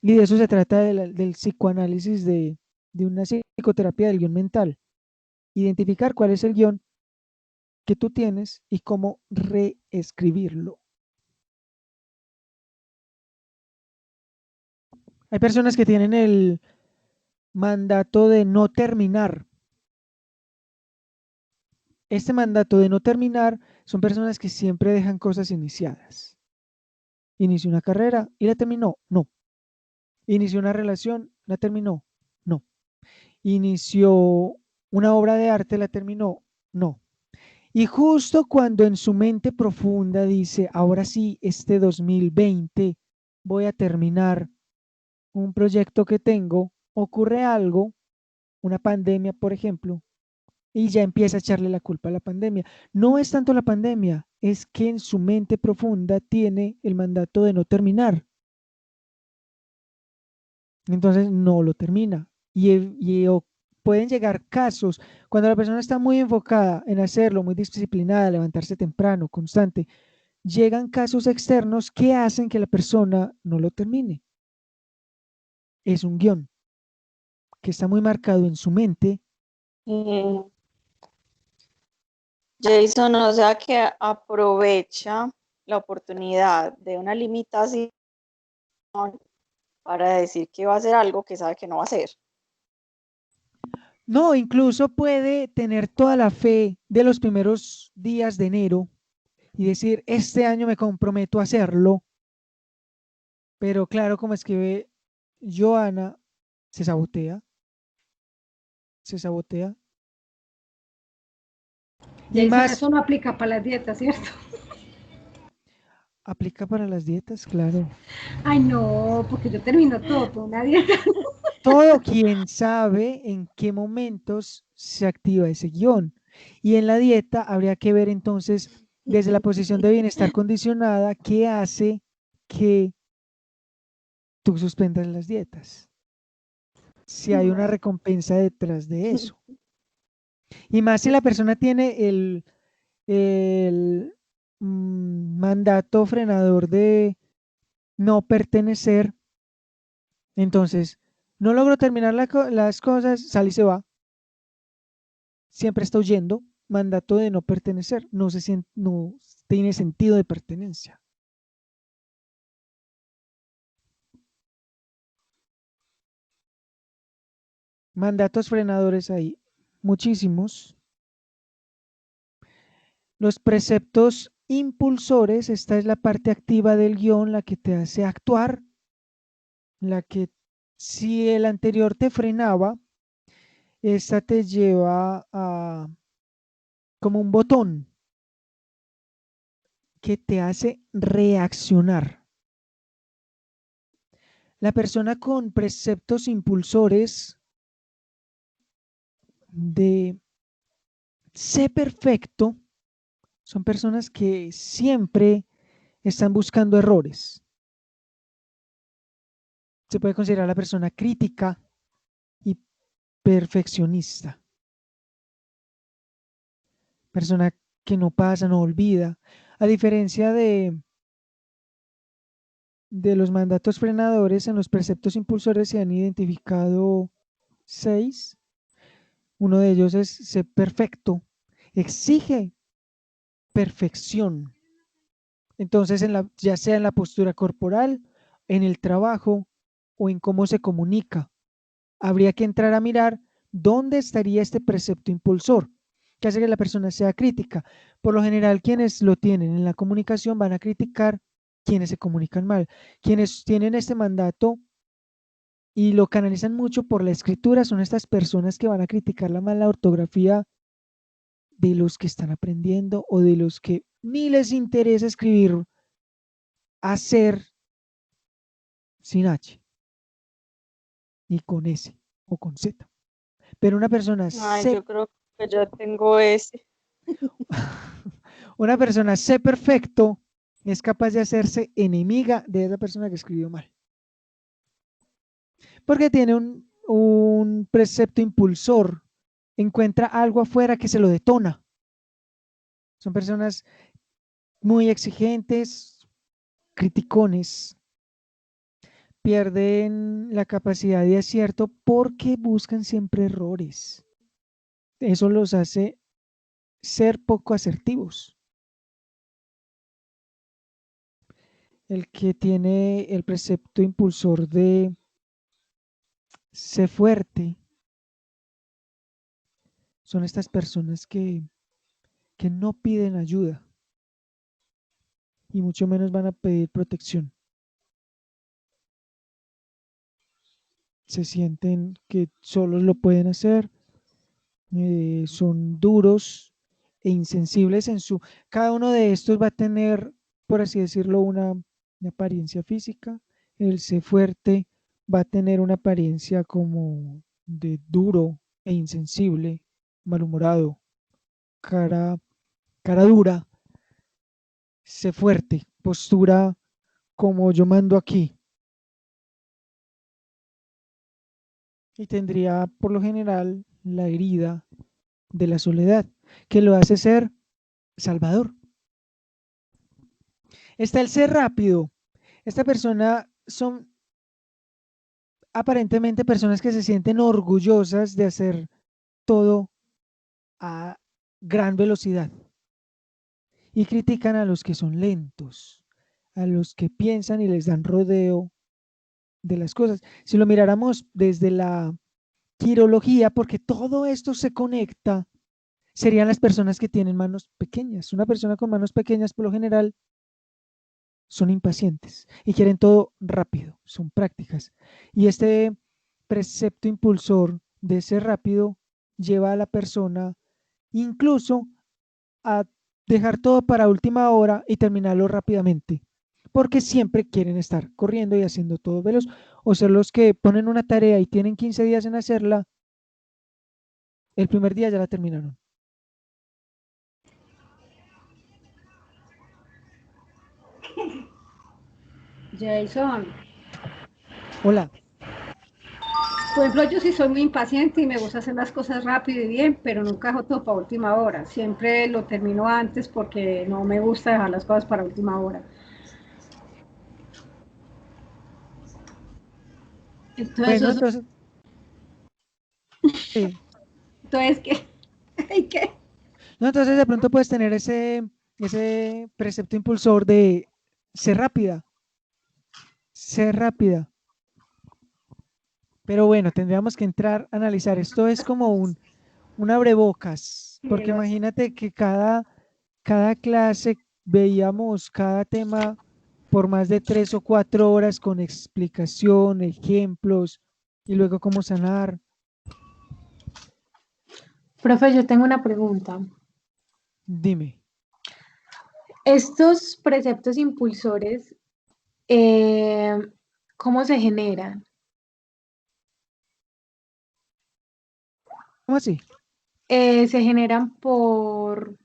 de eso se trata del psicoanálisis de una psicoterapia del guión mental. Identificar cuál es el guión que tú tienes y cómo reescribirlo. Hay personas que tienen el mandato de no terminar. Este mandato de no terminar son personas que siempre dejan cosas iniciadas. Inició una carrera y la terminó, no. Inició una relación, la terminó, no. Inició una obra de arte, la terminó, no. Y justo cuando en su mente profunda dice, ahora sí, este 2020 voy a terminar un proyecto que tengo, ocurre algo, una pandemia, por ejemplo, y ya empieza a echarle la culpa a la pandemia. No es tanto la pandemia, es que en su mente profunda tiene el mandato de no terminar. Entonces no lo termina. Pueden llegar casos cuando la persona está muy enfocada en hacerlo, muy disciplinada, levantarse temprano, constante. Llegan casos externos que hacen que la persona no lo termine. Es un guión que está muy marcado en su mente. Jason, o sea que aprovecha la oportunidad de una limitación para decir que va a hacer algo que sabe que no va a hacer. No, incluso puede tener toda la fe de los primeros días de enero y decir, este año me comprometo a hacerlo. Pero claro, como escribe Joana, se sabotea. Se sabotea. Y Jason, más, eso no aplica para las dietas, ¿cierto? aplica para las dietas, claro. Ay, no, porque yo termino todo por una dieta. Todo quien sabe en qué momentos se activa ese guión. Y en la dieta habría que ver entonces, desde la posición de bienestar condicionada, qué hace que tú suspendas las dietas. Si hay una recompensa detrás de eso. Y más si la persona tiene el mandato frenador de no pertenecer, entonces no logro terminar las cosas, sale y se va. Siempre está huyendo, mandato de no pertenecer, no tiene sentido de pertenencia. Mandatos frenadores hay muchísimos. Los preceptos impulsores, esta es la parte activa del guión, la que te hace actuar, la que si el anterior te frenaba, esta te lleva a como un botón que te hace reaccionar. La persona con preceptos impulsores de sé perfecto son personas que siempre están buscando errores. Se puede considerar la persona crítica y perfeccionista. Persona que no pasa, no olvida. A diferencia de los mandatos frenadores, en los preceptos impulsores se han identificado 6. Uno de ellos es ser perfecto. Exige perfección. Entonces, ya sea en la postura corporal, en el trabajo o en cómo se comunica, habría que entrar a mirar dónde estaría este precepto impulsor. que hace que la persona sea crítica. Por lo general, quienes lo tienen en la comunicación van a criticar quienes se comunican mal. Quienes tienen este mandato y lo canalizan mucho por la escritura son estas personas que van a criticar la mala ortografía de los que están aprendiendo o de los que ni les interesa escribir hacer sin H y con S o con Z. Pero una persona Ay, yo creo que yo tengo ese. una persona C perfecto es capaz de hacerse enemiga de esa persona que escribió mal. Porque tiene un precepto impulsor, encuentra algo afuera que se lo detona. Son personas muy exigentes, criticones, pierden la capacidad de acierto porque buscan siempre errores. Eso los hace ser poco asertivos. El que tiene el precepto impulsor de sé fuerte son estas personas que no piden ayuda y mucho menos van a pedir protección. Se sienten que solos lo pueden hacer, son duros e insensibles en su... Cada uno de estos va a tener, por así decirlo, una apariencia física. El ser fuerte va a tener una apariencia como de duro e insensible, malhumorado, cara dura, sé fuerte, postura como yo mando aquí. Y tendría por lo general la herida de la soledad, que lo hace ser salvador. Está el ser rápido. Esta persona son aparentemente personas que se sienten orgullosas de hacer todo a gran velocidad y critican a los que son lentos, a los que piensan y les dan rodeo de las cosas. Si lo miráramos desde la quirología, porque todo esto se conecta, serían las personas que tienen manos pequeñas. Una persona con manos pequeñas, por lo general, son impacientes y quieren todo rápido, son prácticas. Y este precepto impulsor de ser rápido lleva a la persona incluso a dejar todo para última hora y terminarlo rápidamente, porque siempre quieren estar corriendo y haciendo todo veloz, o ser los que ponen una tarea y tienen 15 días en hacerla, el primer día ya la terminaron. Jason, Hola. por ejemplo, yo sí soy muy impaciente y me gusta hacer las cosas rápido y bien, pero nunca dejo todo para última hora. Siempre lo termino antes porque no me gusta dejar las cosas para última hora. Entonces, Bueno, eso, entonces, sí. entonces ¿qué? ¿Qué? No, entonces de pronto puedes tener ese precepto impulsor de ser rápida, ser rápida. Pero bueno, tendríamos que entrar a analizar. Esto es como un abrebocas, porque imagínate que cada clase veíamos cada tema por más de 3 o 4 horas con explicación, ejemplos y luego cómo sanar. Profe, yo tengo una pregunta. Dime. Estos preceptos impulsores, ¿cómo se generan? ¿Cómo así? Se generan por,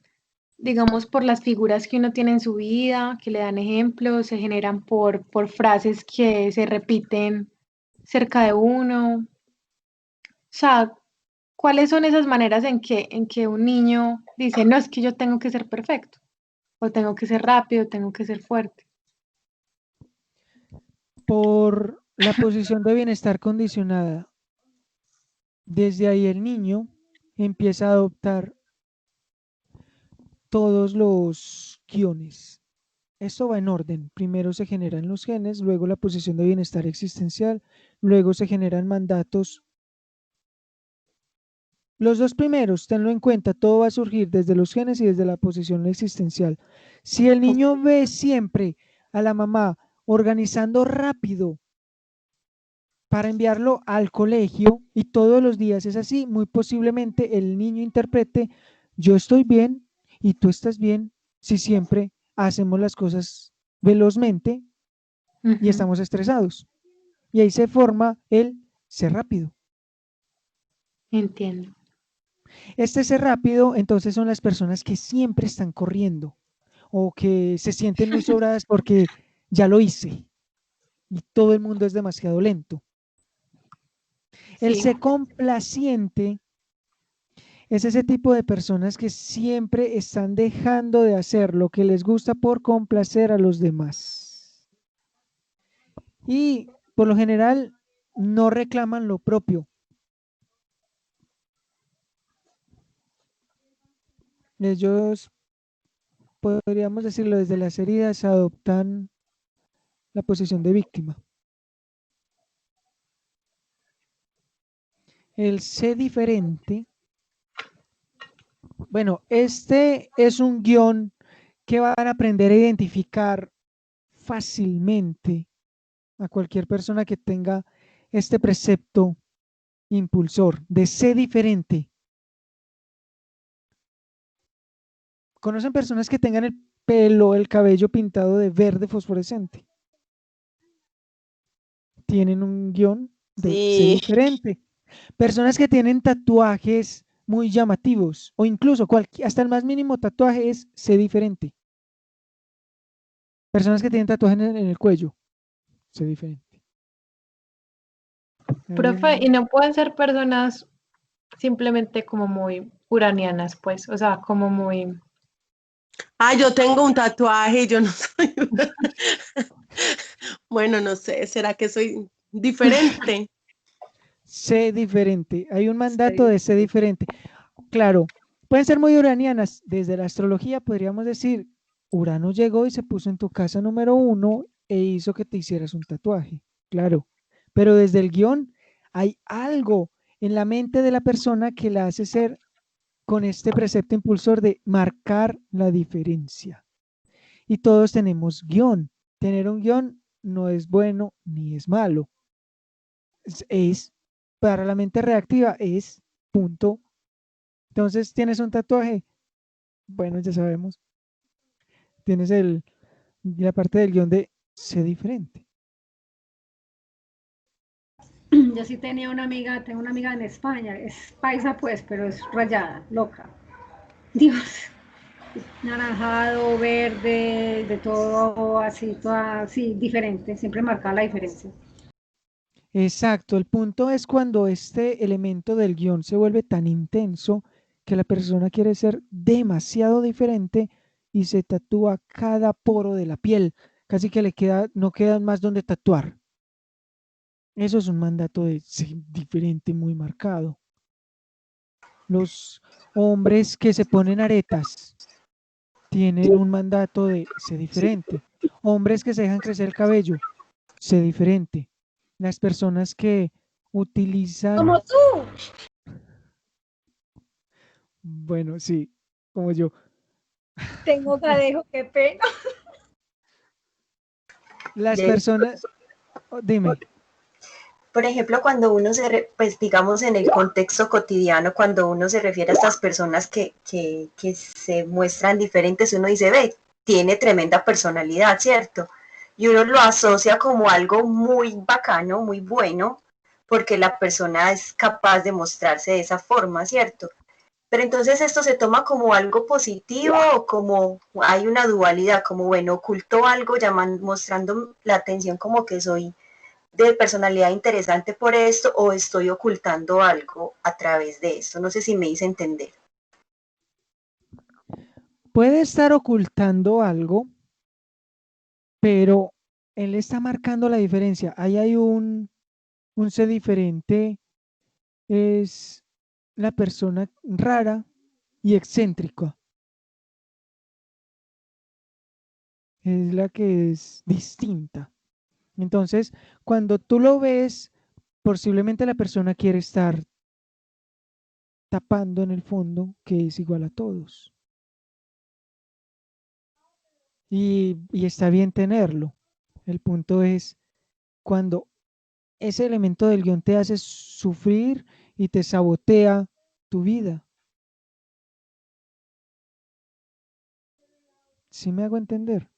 digamos, por las figuras que uno tiene en su vida, que le dan ejemplos, se generan por frases que se repiten cerca de uno. O sea, ¿cuáles son esas maneras en que un niño dice, no, es que yo tengo que ser perfecto, o tengo que ser rápido, tengo que ser fuerte? Por la posición de bienestar condicionada. Desde ahí el niño empieza a adoptar todos los guiones. Esto va en orden. Primero se generan los genes, luego la posición de bienestar existencial, luego se generan mandatos Los dos primeros, tenlo en cuenta, todo va a surgir desde los genes y desde la posición existencial. Si el niño ve siempre a la mamá organizando rápido para enviarlo al colegio y todos los días es así, muy posiblemente el niño interprete, yo estoy bien y tú estás bien si siempre hacemos las cosas velozmente y Ujú, estamos estresados. Y ahí se forma el ser rápido. entiendo. Este ser rápido, entonces, son las personas que siempre están corriendo o que se sienten muy sobradas porque ya lo hice y todo el mundo es demasiado lento. El Sí, ser complaciente es ese tipo de personas que siempre están dejando de hacer lo que les gusta por complacer a los demás. Y por lo general no reclaman lo propio. Ellos, podríamos decirlo, desde las heridas adoptan la posición de víctima. El sé diferente, bueno, este es un guión que van a aprender a identificar fácilmente a cualquier persona que tenga este precepto impulsor de sé diferente. ¿Conocen personas que tengan el pelo, el cabello pintado de verde fosforescente? Tienen un guión de sé Sí. diferente. Personas que tienen tatuajes muy llamativos o incluso hasta el más mínimo tatuaje es sé diferente. Personas que tienen tatuajes en el cuello, sé diferente. profe, y no pueden ser personas simplemente como muy uranianas, pues, o sea, como muy, Ah, yo tengo un tatuaje y yo no soy. Bueno, no sé, ¿será que soy diferente? Sé diferente. Hay un mandato Sí. de sé diferente. Claro, pueden ser muy uranianas. Desde la astrología podríamos decir, Urano llegó y se puso en tu casa número 1 e hizo que te hicieras un tatuaje. Claro, pero desde el guión hay algo en la mente de la persona que la hace ser con este precepto impulsor de marcar la diferencia. Y todos tenemos guión. Tener un guión no es bueno ni es malo. Es para la mente reactiva, es punto. Entonces, ¿tienes un tatuaje? Bueno, ya sabemos. Tienes la parte del guión de sé diferente. Yo sí tenía una amiga, tengo una amiga en España, es paisa pues, pero es rayada, loca. Dios, naranjado, verde, de todo así, toda así, diferente, siempre marca la diferencia. Exacto, el punto es cuando este elemento del guión se vuelve tan intenso que la persona quiere ser demasiado diferente y se tatúa cada poro de la piel. Casi que no quedan más donde tatuar. Eso es un mandato de ser diferente muy marcado. Los hombres que se ponen aretas tienen un mandato de ser diferente. Hombres que se dejan crecer el cabello, sé diferente. Las personas que utilizan, Como tú. bueno, sí, como yo, Tengo gadejo, qué pena. las De- personas, dime, Por ejemplo, cuando uno pues digamos en el contexto cotidiano, cuando uno se refiere a estas personas que se muestran diferentes, uno dice, ve, tiene tremenda personalidad, ¿cierto? Y uno lo asocia como algo muy bacano, muy bueno, porque la persona es capaz de mostrarse de esa forma, ¿cierto? Pero entonces esto se toma como algo positivo o como hay una dualidad, como bueno, oculto algo, mostrando la atención como que soy de personalidad interesante por esto o estoy ocultando algo a través de esto. No sé si me hice entender. puede estar ocultando algo, pero él está marcando la diferencia. Ahí hay un ser diferente, es la persona rara y excéntrica, es la que es distinta. Entonces, cuando tú lo ves, posiblemente la persona quiere estar tapando en el fondo que es igual a todos. Y está bien tenerlo. El punto es cuando ese elemento del guión te hace sufrir y te sabotea tu vida. ¿Sí me hago entender?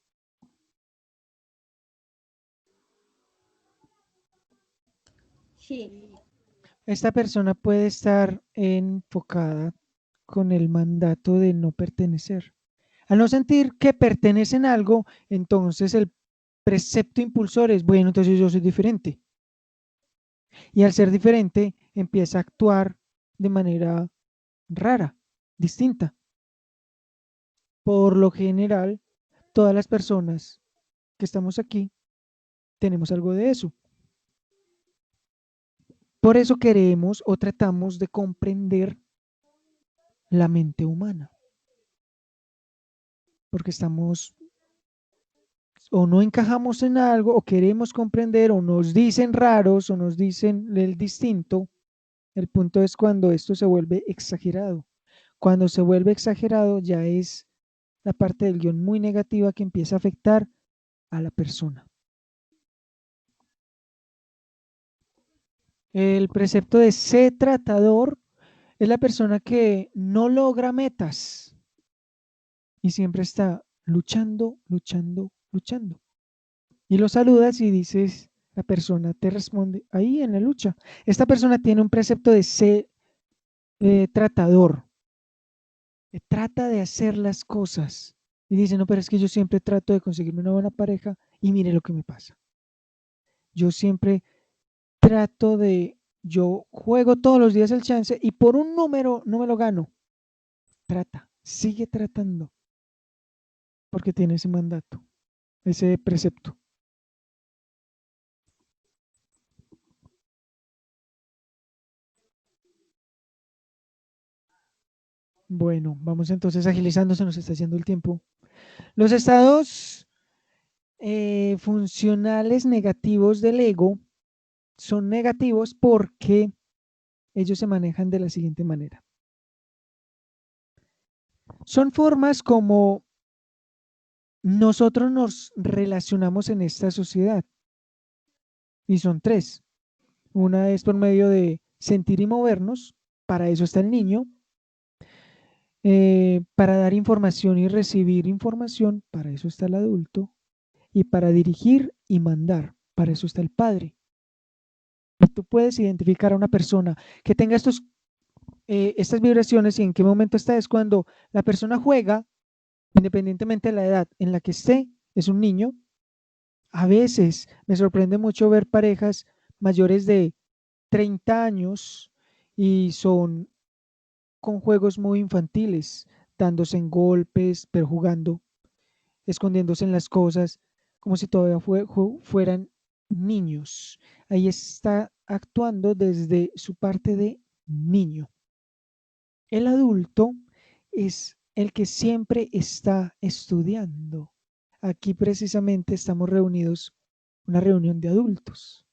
Sí, Esta persona puede estar enfocada con el mandato de no pertenecer. Al no sentir que pertenecen a algo, entonces el precepto impulsor es, bueno, entonces yo soy diferente. Y al ser diferente, empieza a actuar de manera rara, distinta. Por lo general, todas las personas que estamos aquí tenemos algo de eso. Por eso queremos o tratamos de comprender la mente humana. Porque estamos o no encajamos en algo o queremos comprender o nos dicen raros o nos dicen el distinto. El punto es cuando esto se vuelve exagerado. Cuando se vuelve exagerado ya es la parte del guión muy negativa que empieza a afectar a la persona. El precepto de sé tratador es la persona que no logra metas y siempre está luchando, luchando, luchando. Y lo saludas y dices, la persona te responde ahí en la lucha. Esta persona tiene un precepto de sé tratador. Trata de hacer las cosas. Y dice, no, pero es que yo siempre trato de conseguirme una buena pareja y mire lo que me pasa. Yo siempre trato de, yo juego todos los días el chance y por un número no me lo gano. Trata, sigue tratando, porque tiene ese mandato, ese precepto. Bueno, vamos entonces agilizando, se nos está haciendo el tiempo. Los estados funcionales negativos del ego son negativos porque ellos se manejan de la siguiente manera. Son formas como nosotros nos relacionamos en esta sociedad. Y son tres. Una es por medio de sentir y movernos, para eso está el niño. Para dar información y recibir información, para eso está el adulto. Y para dirigir y mandar, para eso está el padre. Y tú puedes identificar a una persona que tenga estas vibraciones y en qué momento está. Es cuando la persona juega, independientemente de la edad en la que esté, es un niño. A veces me sorprende mucho ver parejas mayores de 30 años y son con juegos muy infantiles, dándose en golpes, pero jugando, escondiéndose en las cosas, como si todavía fueran niños. Ahí está actuando desde su parte de niño. El adulto es el que siempre está estudiando. Aquí precisamente estamos reunidos, una reunión de adultos,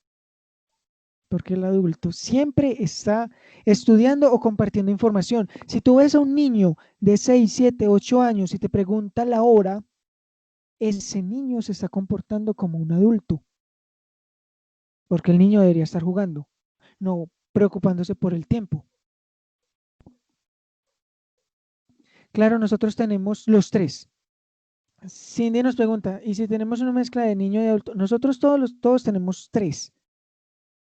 porque el adulto siempre está estudiando o compartiendo información. Si tú ves a un niño de 6, 7, 8 años y te pregunta la hora, ese niño se está comportando como un adulto, porque el niño debería estar jugando, no preocupándose por el tiempo. Claro, nosotros tenemos los tres. Cindy nos pregunta, ¿y si tenemos una mezcla de niño y adulto? Nosotros todos tenemos tres.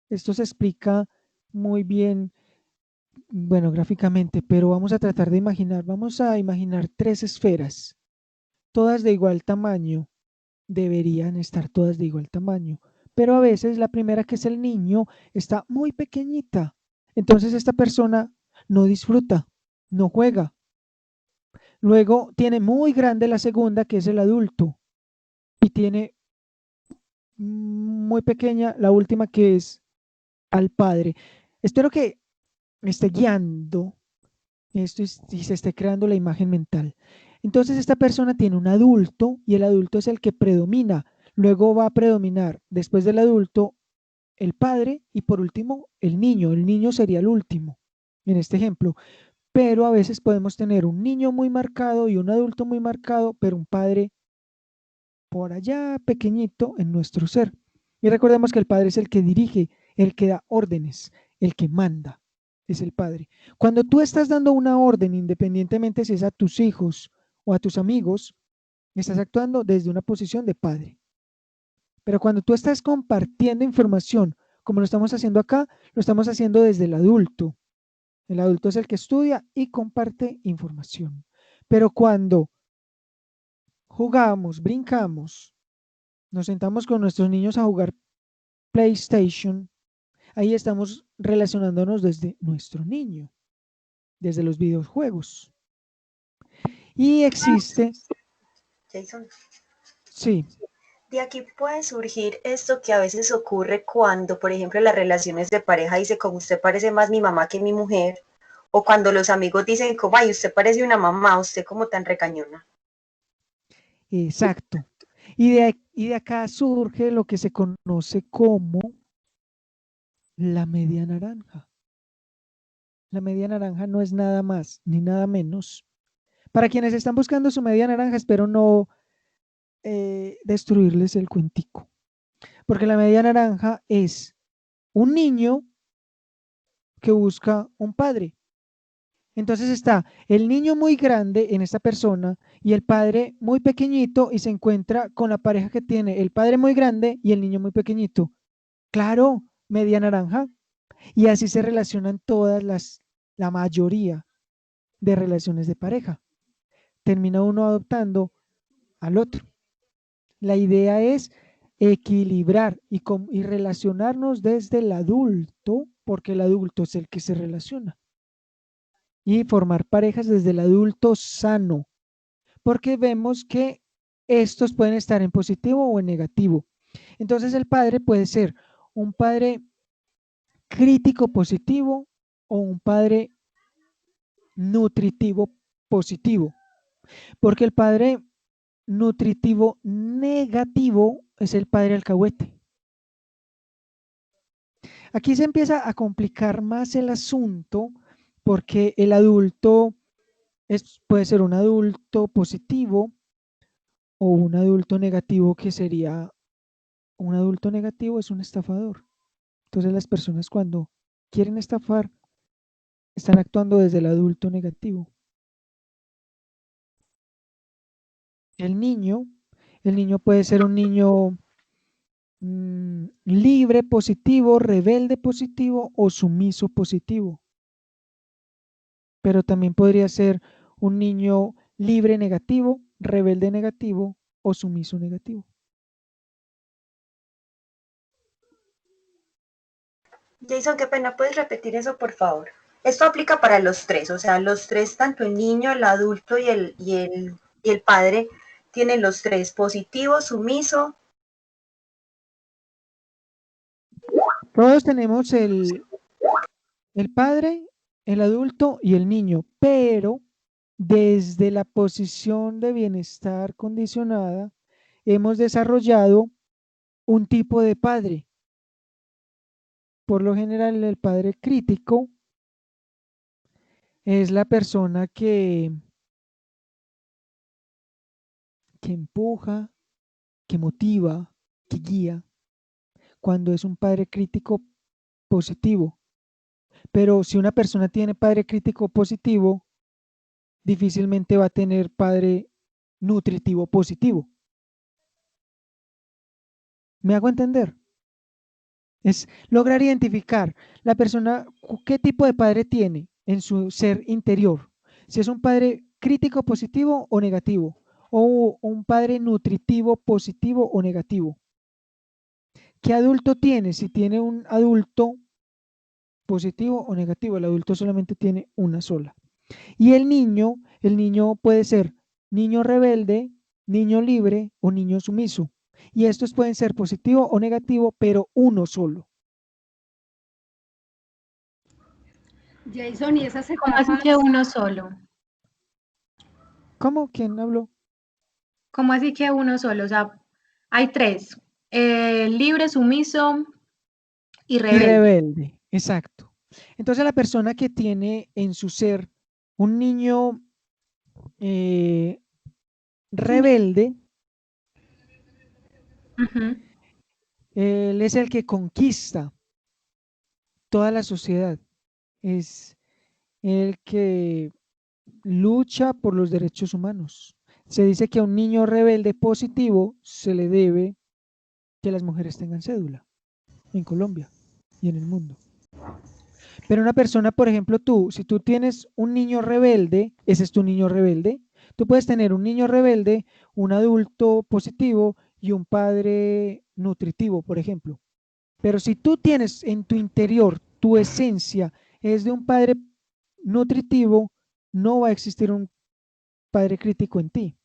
Esto se explica muy bien, bueno, gráficamente, pero vamos a tratar de imaginar, vamos a imaginar tres esferas, todas de igual tamaño, deberían estar todas de igual tamaño, pero a veces la primera, que es el niño, está muy pequeñita, entonces esta persona no disfruta, no juega. Luego tiene muy grande la segunda, que es el adulto, y tiene muy pequeña la última, que es al padre. Espero que me esté guiando esto y se esté creando la imagen mental. Entonces esta persona tiene un adulto y el adulto es el que predomina. Luego va a predominar después del adulto el padre y por último el niño. El niño sería el último. en este ejemplo, pero a veces podemos tener un niño muy marcado y un adulto muy marcado, pero un padre por allá pequeñito en nuestro ser. Y recordemos que el padre es el que dirige, el que da órdenes, el que manda, es el padre. Cuando tú estás dando una orden, independientemente si es a tus hijos o a tus amigos, estás actuando desde una posición de padre. Pero cuando tú estás compartiendo información, como lo estamos haciendo acá, lo estamos haciendo desde el adulto. El adulto es el que estudia y comparte información. Pero cuando jugamos, brincamos, nos sentamos con nuestros niños a jugar PlayStation, ahí estamos relacionándonos desde nuestro niño, desde los videojuegos. Y existe, Jason, sí, de aquí puede surgir esto que a veces ocurre cuando, por ejemplo, las relaciones de pareja dice como usted parece más mi mamá que mi mujer, o cuando los amigos dicen como, ay, usted parece una mamá, usted como tan regañona. exacto. Y de acá surge lo que se conoce como la media naranja. La media naranja no es nada más ni nada menos. Para quienes están buscando su media naranja, espero no destruirles el cuentico. Porque la media naranja es un niño que busca un padre. Entonces está el niño muy grande en esta persona y el padre muy pequeñito y se encuentra con la pareja que tiene el padre muy grande y el niño muy pequeñito. Claro, media naranja. Y así se relacionan la mayoría de relaciones de pareja. Termina uno adoptando al otro. La idea es equilibrar y relacionarnos desde el adulto, porque el adulto es el que se relaciona. Y formar parejas desde el adulto sano, porque vemos que estos pueden estar en positivo o en negativo. Entonces el padre puede ser un padre crítico positivo o un padre nutritivo positivo, porque el padre nutritivo negativo es el padre alcahuete. Aquí se empieza a complicar más el asunto porque el adulto puede ser un adulto positivo o un adulto negativo que sería, un adulto negativo es un estafador. Entonces las personas cuando quieren estafar están actuando desde el adulto negativo. El niño, el niño puede ser un niño libre positivo, rebelde positivo o sumiso positivo. Pero también podría ser un niño libre negativo, rebelde negativo o sumiso negativo. Jason, qué pena, ¿puedes repetir eso, por favor? Esto aplica para los tres, o sea, los tres, tanto el niño, el adulto y el padre, tienen los tres, positivo, sumiso. Todos tenemos el padre, el adulto y el niño, pero desde la posición de bienestar condicionada hemos desarrollado un tipo de padre. Por lo general, el padre crítico es la persona que empuja, que motiva, que guía, cuando es un padre crítico positivo. Pero si una persona tiene padre crítico positivo, difícilmente va a tener padre nutritivo positivo. ¿Me hago entender? Es lograr identificar la persona qué tipo de padre tiene en su ser interior. Si es un padre crítico positivo o negativo, o un padre nutritivo positivo o negativo. ¿Qué adulto tiene? Si tiene un adulto positivo o negativo, el adulto solamente tiene una sola. Y el niño puede ser niño rebelde, niño libre o niño sumiso. Y estos pueden ser positivo o negativo, pero uno solo. Jason, y esas ¿Cómo así etapas, que uno solo? ¿Cómo? ¿Quién habló? ¿Cómo así que uno solo? O sea, hay tres, libre, sumiso y Y rebelde. rebelde, exacto. Entonces la persona que tiene en su ser un niño rebelde, Ujú. él es el que conquista toda la sociedad, es el que lucha por los derechos humanos. Se dice que a un niño rebelde positivo se le debe que las mujeres tengan cédula en Colombia y en el mundo. Pero una persona, por ejemplo, tú, si tú tienes un niño rebelde, ese es tu niño rebelde. Tú puedes tener un niño rebelde, un adulto positivo y un padre nutritivo, por ejemplo. Pero si tú tienes en tu interior, tu esencia es de un padre nutritivo, no va a existir un padre crítico en ti,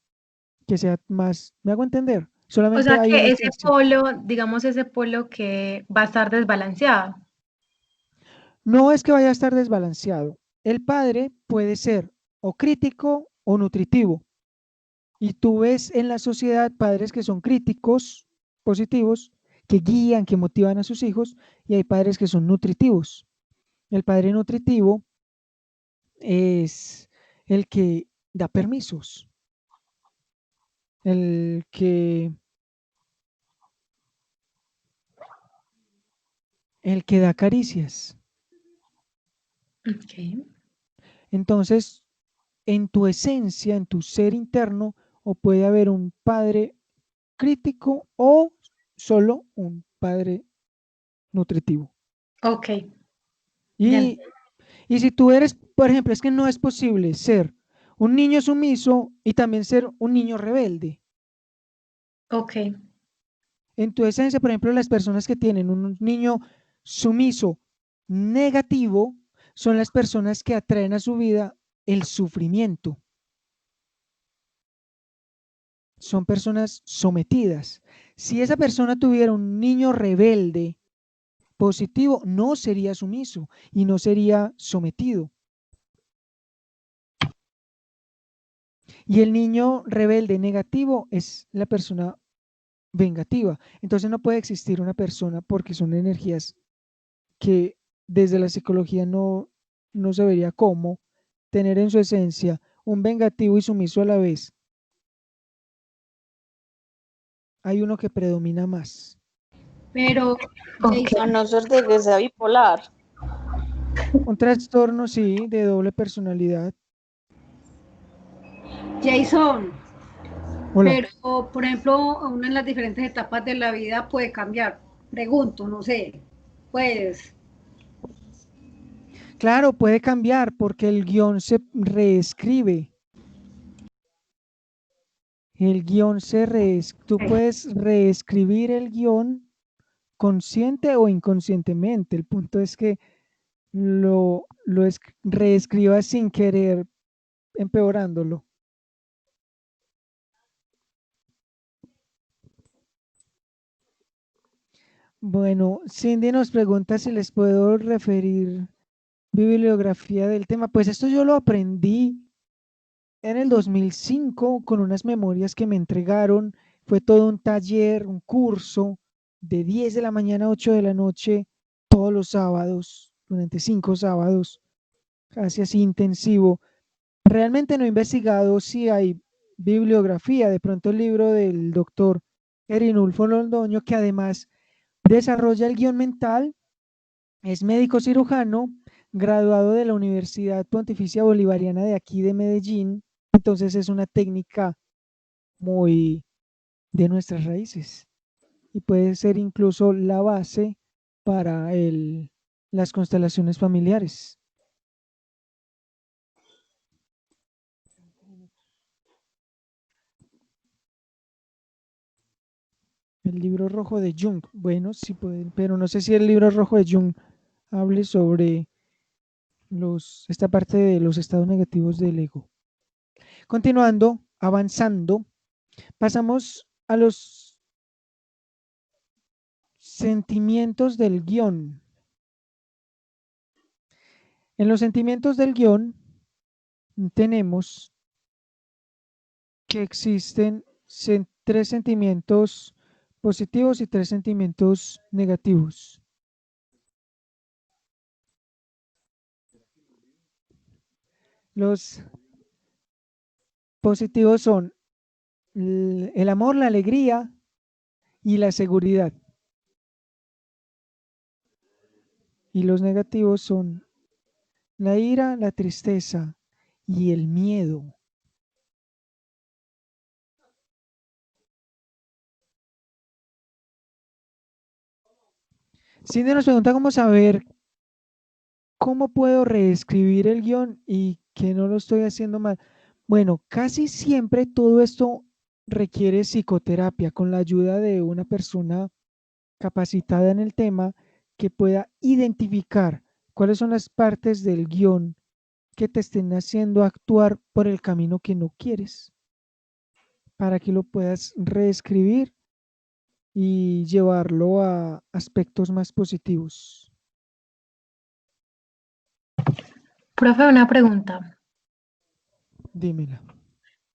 que sea más, ¿me hago entender? O Solamente sea hay una que ese esencia. polo, digamos ese polo que va a estar desbalanceado. No es que vaya a estar desbalanceado. El padre puede ser o crítico o nutritivo. Y tú ves en la sociedad padres que son críticos, positivos, que guían, que motivan a sus hijos, y hay padres que son nutritivos. El padre nutritivo es el que da permisos, el que da caricias. Ok. Entonces, en tu esencia, en tu ser interno, o puede haber un padre crítico o solo un padre nutritivo. Ok. Ya. Y, y si tú eres, por ejemplo, es que no es posible ser un niño sumiso y también ser un niño rebelde. Ok. En tu esencia, por ejemplo, las personas que tienen un niño sumiso negativo son las personas que atraen a su vida el sufrimiento. Son personas sometidas. Si esa persona tuviera un niño rebelde positivo, no sería sumiso y no sería sometido. Y el niño rebelde negativo es la persona vengativa. Entonces no puede existir una persona porque son energías que desde la psicología no se vería cómo tener en su esencia un vengativo y sumiso a la vez. Hay uno que predomina más. Pero, Ok. A Jason, no ser de que sea bipolar. Un trastorno, sí, de doble personalidad. Jason, Hola. pero, por ejemplo, uno en las diferentes etapas de la vida puede cambiar. Pregunto, no sé. Pues, Claro, puede cambiar porque el guión se reescribe. El guión tú puedes reescribir el guión consciente o inconscientemente. El punto es que reescribas sin querer, empeorándolo. Bueno, Cindy nos pregunta si les puedo referir bibliografía del tema. Pues esto yo lo aprendí en el 2005 con unas memorias que me entregaron. Fue todo un taller, un curso de 10 de la mañana a 8 de la noche, todos los sábados, durante 5 sábados, casi así intensivo. Realmente no he investigado si hay bibliografía, de pronto el libro del doctor Erinulfo Londoño, que además desarrolla el guión mental, es médico cirujano, graduado de la Universidad Pontificia Bolivariana de aquí de Medellín, entonces es una técnica muy de nuestras raíces y puede ser incluso la base para las constelaciones familiares. El libro rojo de Jung, bueno, sí pueden, pero no sé si el libro rojo de Jung hable sobre esta parte de los estados negativos del ego. Continuando, avanzando, pasamos a los sentimientos del guión. En los sentimientos del guión tenemos que existen tres sentimientos positivos y tres sentimientos negativos. Los positivos son el amor, la alegría y la seguridad. Y los negativos son la ira, la tristeza y el miedo. Cindy nos pregunta cómo saber cómo puedo reescribir el guión y que no lo estoy haciendo mal. Bueno, casi siempre todo esto requiere psicoterapia con la ayuda de una persona capacitada en el tema que pueda identificar cuáles son las partes del guión que te estén haciendo actuar por el camino que no quieres, para que lo puedas reescribir y llevarlo a aspectos más positivos. Profe, una pregunta. Dímela.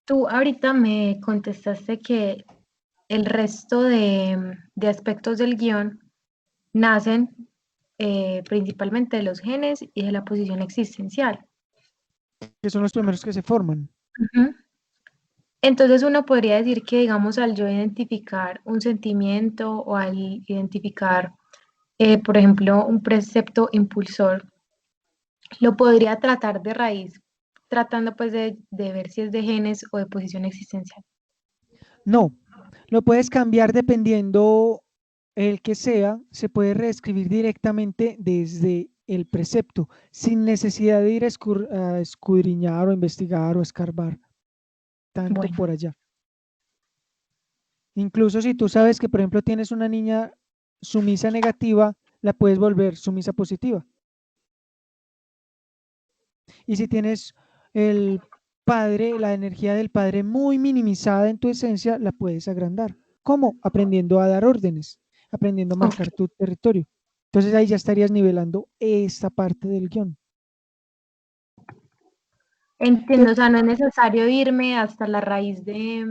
Tú ahorita me contestaste que el resto de aspectos del guión nacen principalmente de los genes y de la posición existencial. Que son los primeros que se forman. Ujú. Entonces uno podría decir que, digamos, al yo identificar un sentimiento o al identificar, por ejemplo, un precepto impulsor, lo podría tratar de raíz, tratando pues de ver si es de genes o de posición existencial. No, lo puedes cambiar dependiendo el que sea, se puede reescribir directamente desde el precepto, sin necesidad de ir a escudriñar o investigar o escarbar tanto Bueno, por allá. Incluso si tú sabes que, por ejemplo, tienes una niña sumisa negativa, la puedes volver sumisa positiva. Y si tienes el padre, la energía del padre muy minimizada en tu esencia, la puedes agrandar. ¿Cómo? Aprendiendo a dar órdenes, aprendiendo a marcar tu territorio. Entonces ahí ya estarías nivelando esta parte del guión. entiendo, o sea, no es necesario irme hasta la raíz de...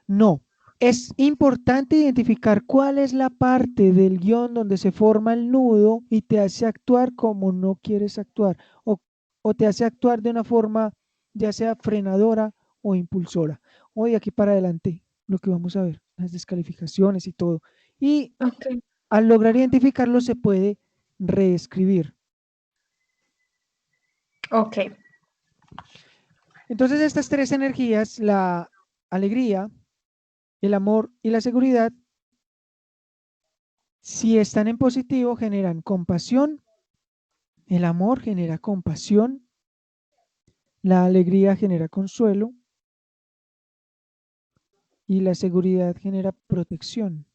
No, es importante identificar cuál es la parte del guión donde se forma el nudo y te hace actuar como no quieres actuar o te hace actuar de una forma ya sea frenadora o impulsora. Hoy de aquí para adelante lo que vamos a ver, las descalificaciones y todo. Y Ok, al lograr identificarlo se puede reescribir. ok, Entonces estas tres energías, la alegría, el amor y la seguridad, si están en positivo, generan compasión, el amor genera compasión, la alegría genera consuelo y la seguridad genera protección.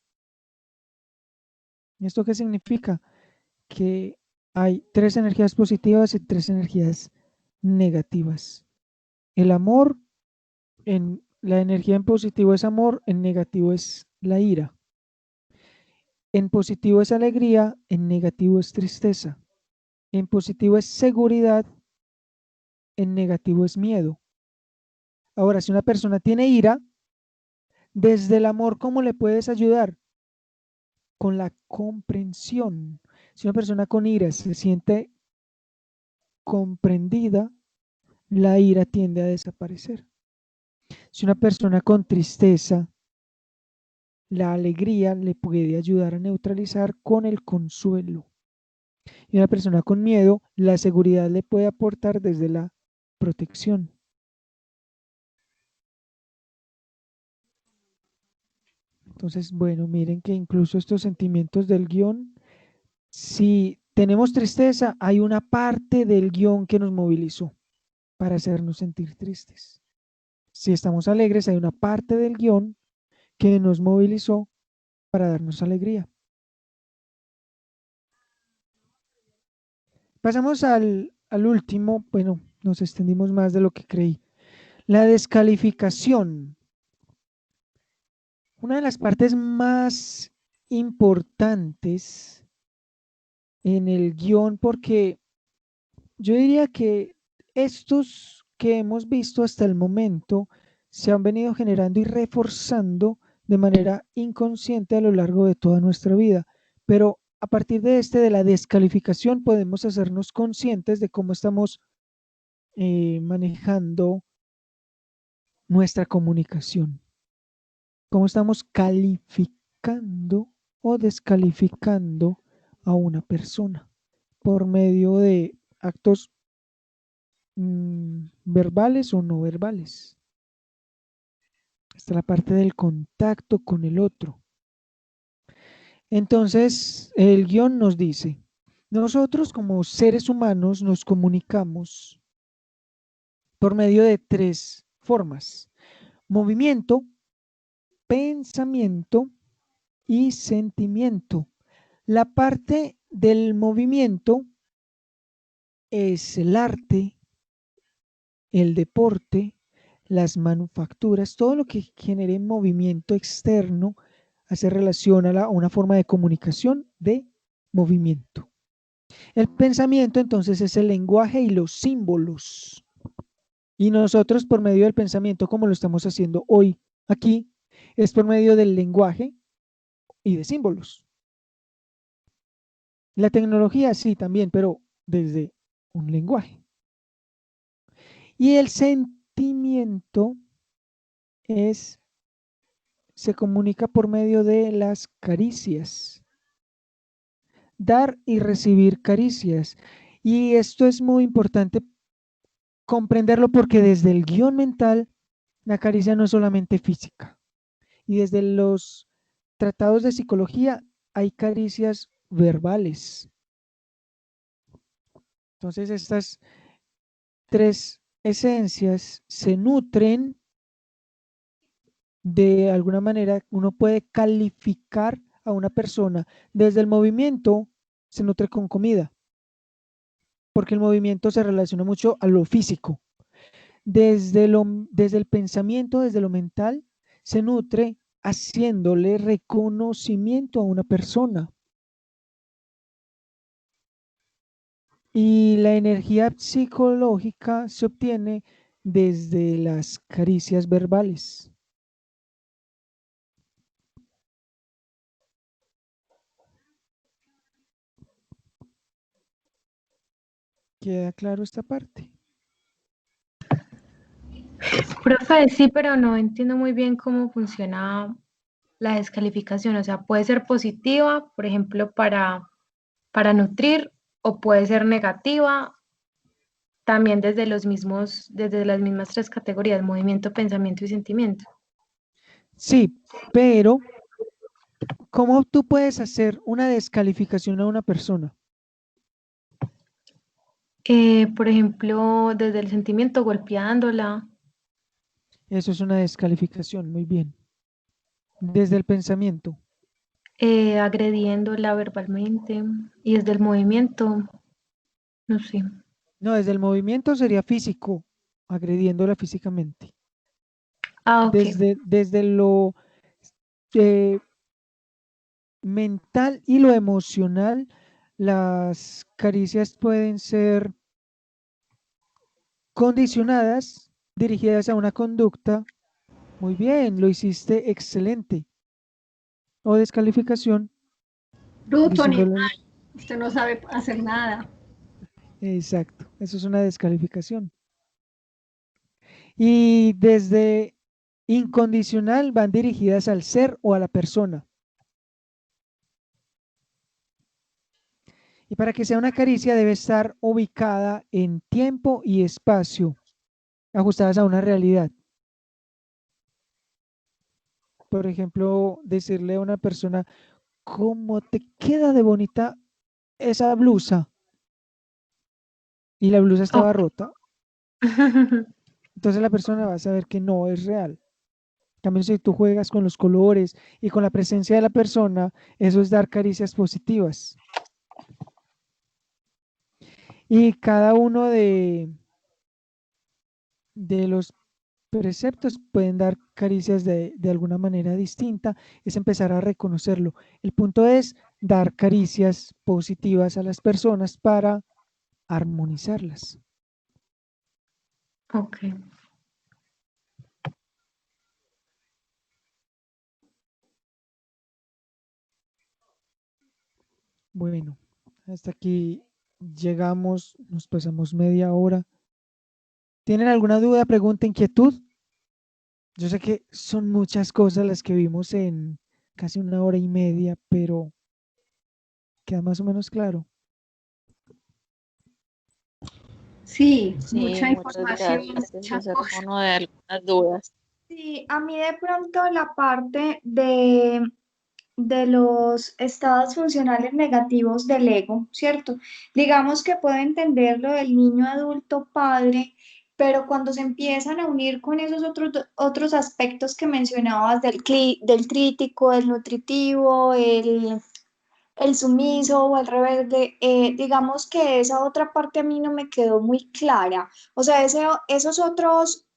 ¿Esto qué significa? Que hay tres energías positivas y tres energías negativas. El amor, la energía en positivo es amor, en negativo es la ira. En positivo es alegría, en negativo es tristeza. En positivo es seguridad, en negativo es miedo. Ahora, si una persona tiene ira, desde el amor, ¿cómo le puedes ayudar? Con la comprensión. Si una persona con ira se siente comprendida, la ira tiende a desaparecer. Si una persona con tristeza, la alegría le puede ayudar a neutralizar con el consuelo. Y una persona con miedo, la seguridad le puede aportar desde la protección. Entonces, bueno, miren que incluso estos sentimientos del guión, si tenemos tristeza, hay una parte del guión que nos movilizó para hacernos sentir tristes. Si estamos alegres, hay una parte del guión que nos movilizó para darnos alegría. Pasamos al último, bueno, nos extendimos más de lo que creí. La descalificación. Una de las partes más importantes en el guión, porque yo diría que estos que hemos visto hasta el momento se han venido generando y reforzando de manera inconsciente a lo largo de toda nuestra vida. Pero a partir de la descalificación, podemos hacernos conscientes de cómo estamos manejando nuestra comunicación. Cómo estamos calificando o descalificando a una persona por medio de actos verbales o no verbales. Hasta la parte del contacto con el otro. Entonces, el guión nos dice, nosotros como seres humanos nos comunicamos por medio de 3 formas: movimiento, pensamiento y sentimiento. La parte del movimiento es el arte, el deporte, las manufacturas, todo lo que genere movimiento externo hace relación a una forma de comunicación de movimiento. El pensamiento entonces es el lenguaje y los símbolos. Y nosotros por medio del pensamiento, como lo estamos haciendo hoy aquí, es por medio del lenguaje y de símbolos. La tecnología sí también, pero desde un lenguaje. Y el sentimiento se comunica por medio de las caricias. Dar y recibir caricias. Y esto es muy importante comprenderlo porque desde el guión mental, la caricia no es solamente física. Y desde los tratados de psicología hay caricias verbales. Entonces estas 3 esencias se nutren de alguna manera. Uno puede calificar a una persona desde el movimiento, se nutre con comida, porque el movimiento se relaciona mucho a lo físico. Desde el pensamiento, desde lo mental, se nutre haciéndole reconocimiento a una persona. Y la energía psicológica se obtiene desde las caricias verbales. ¿Queda claro esta parte? Profe, sí, pero no entiendo muy bien cómo funciona la descalificación. O sea, puede ser positiva, por ejemplo, para nutrir, o puede ser negativa, también desde desde las mismas 3 categorías: movimiento, pensamiento y sentimiento. Sí, pero ¿cómo tú puedes hacer una descalificación a una persona? Por ejemplo, desde el sentimiento, golpeándola, Eso es una descalificación, muy bien. Desde el pensamiento. agrediéndola verbalmente, y desde el movimiento, no sé. No, desde el movimiento sería físico, agrediéndola físicamente. Ah, ok. Desde lo eh, mental y lo emocional, las caricias pueden ser condicionadas, dirigidas a una conducta. Muy bien, lo hiciste excelente. O descalificación, Bruto, animal, diciéndole, usted no sabe hacer nada. exacto, eso es una descalificación. Y desde incondicional van dirigidas al ser o a la persona. Y para que sea una caricia debe estar ubicada en tiempo y espacio, ajustadas a una realidad. Por ejemplo, decirle a una persona: ¿cómo te queda de bonita esa blusa? Y la blusa estaba Ok. rota. Entonces la persona va a saber que no es real. También si tú juegas con los colores y con la presencia de la persona, eso es dar caricias positivas. Y cada uno de los preceptos pueden dar caricias de alguna manera distinta, es empezar a reconocerlo. El punto es dar caricias positivas a las personas para armonizarlas. Ok. Bueno, hasta aquí llegamos, nos pasamos media hora. ¿Tienen alguna duda, pregunta, inquietud? Yo sé que son muchas cosas las que vimos en casi 1 hora y media, pero queda más o menos claro. Sí, Sí, mucha muchas información, gracias. mucha Eso saca cosa. uno de algunas dudas. Sí, a mí de pronto la parte de los estados funcionales negativos del ego, ¿cierto? Digamos que puedo entender lo del niño adulto padre, pero cuando se empiezan a unir con esos otros aspectos que mencionabas del crítico, del nutritivo, el sumiso o el rebelde, digamos que esa otra parte a mí no me quedó muy clara. O sea, esos otros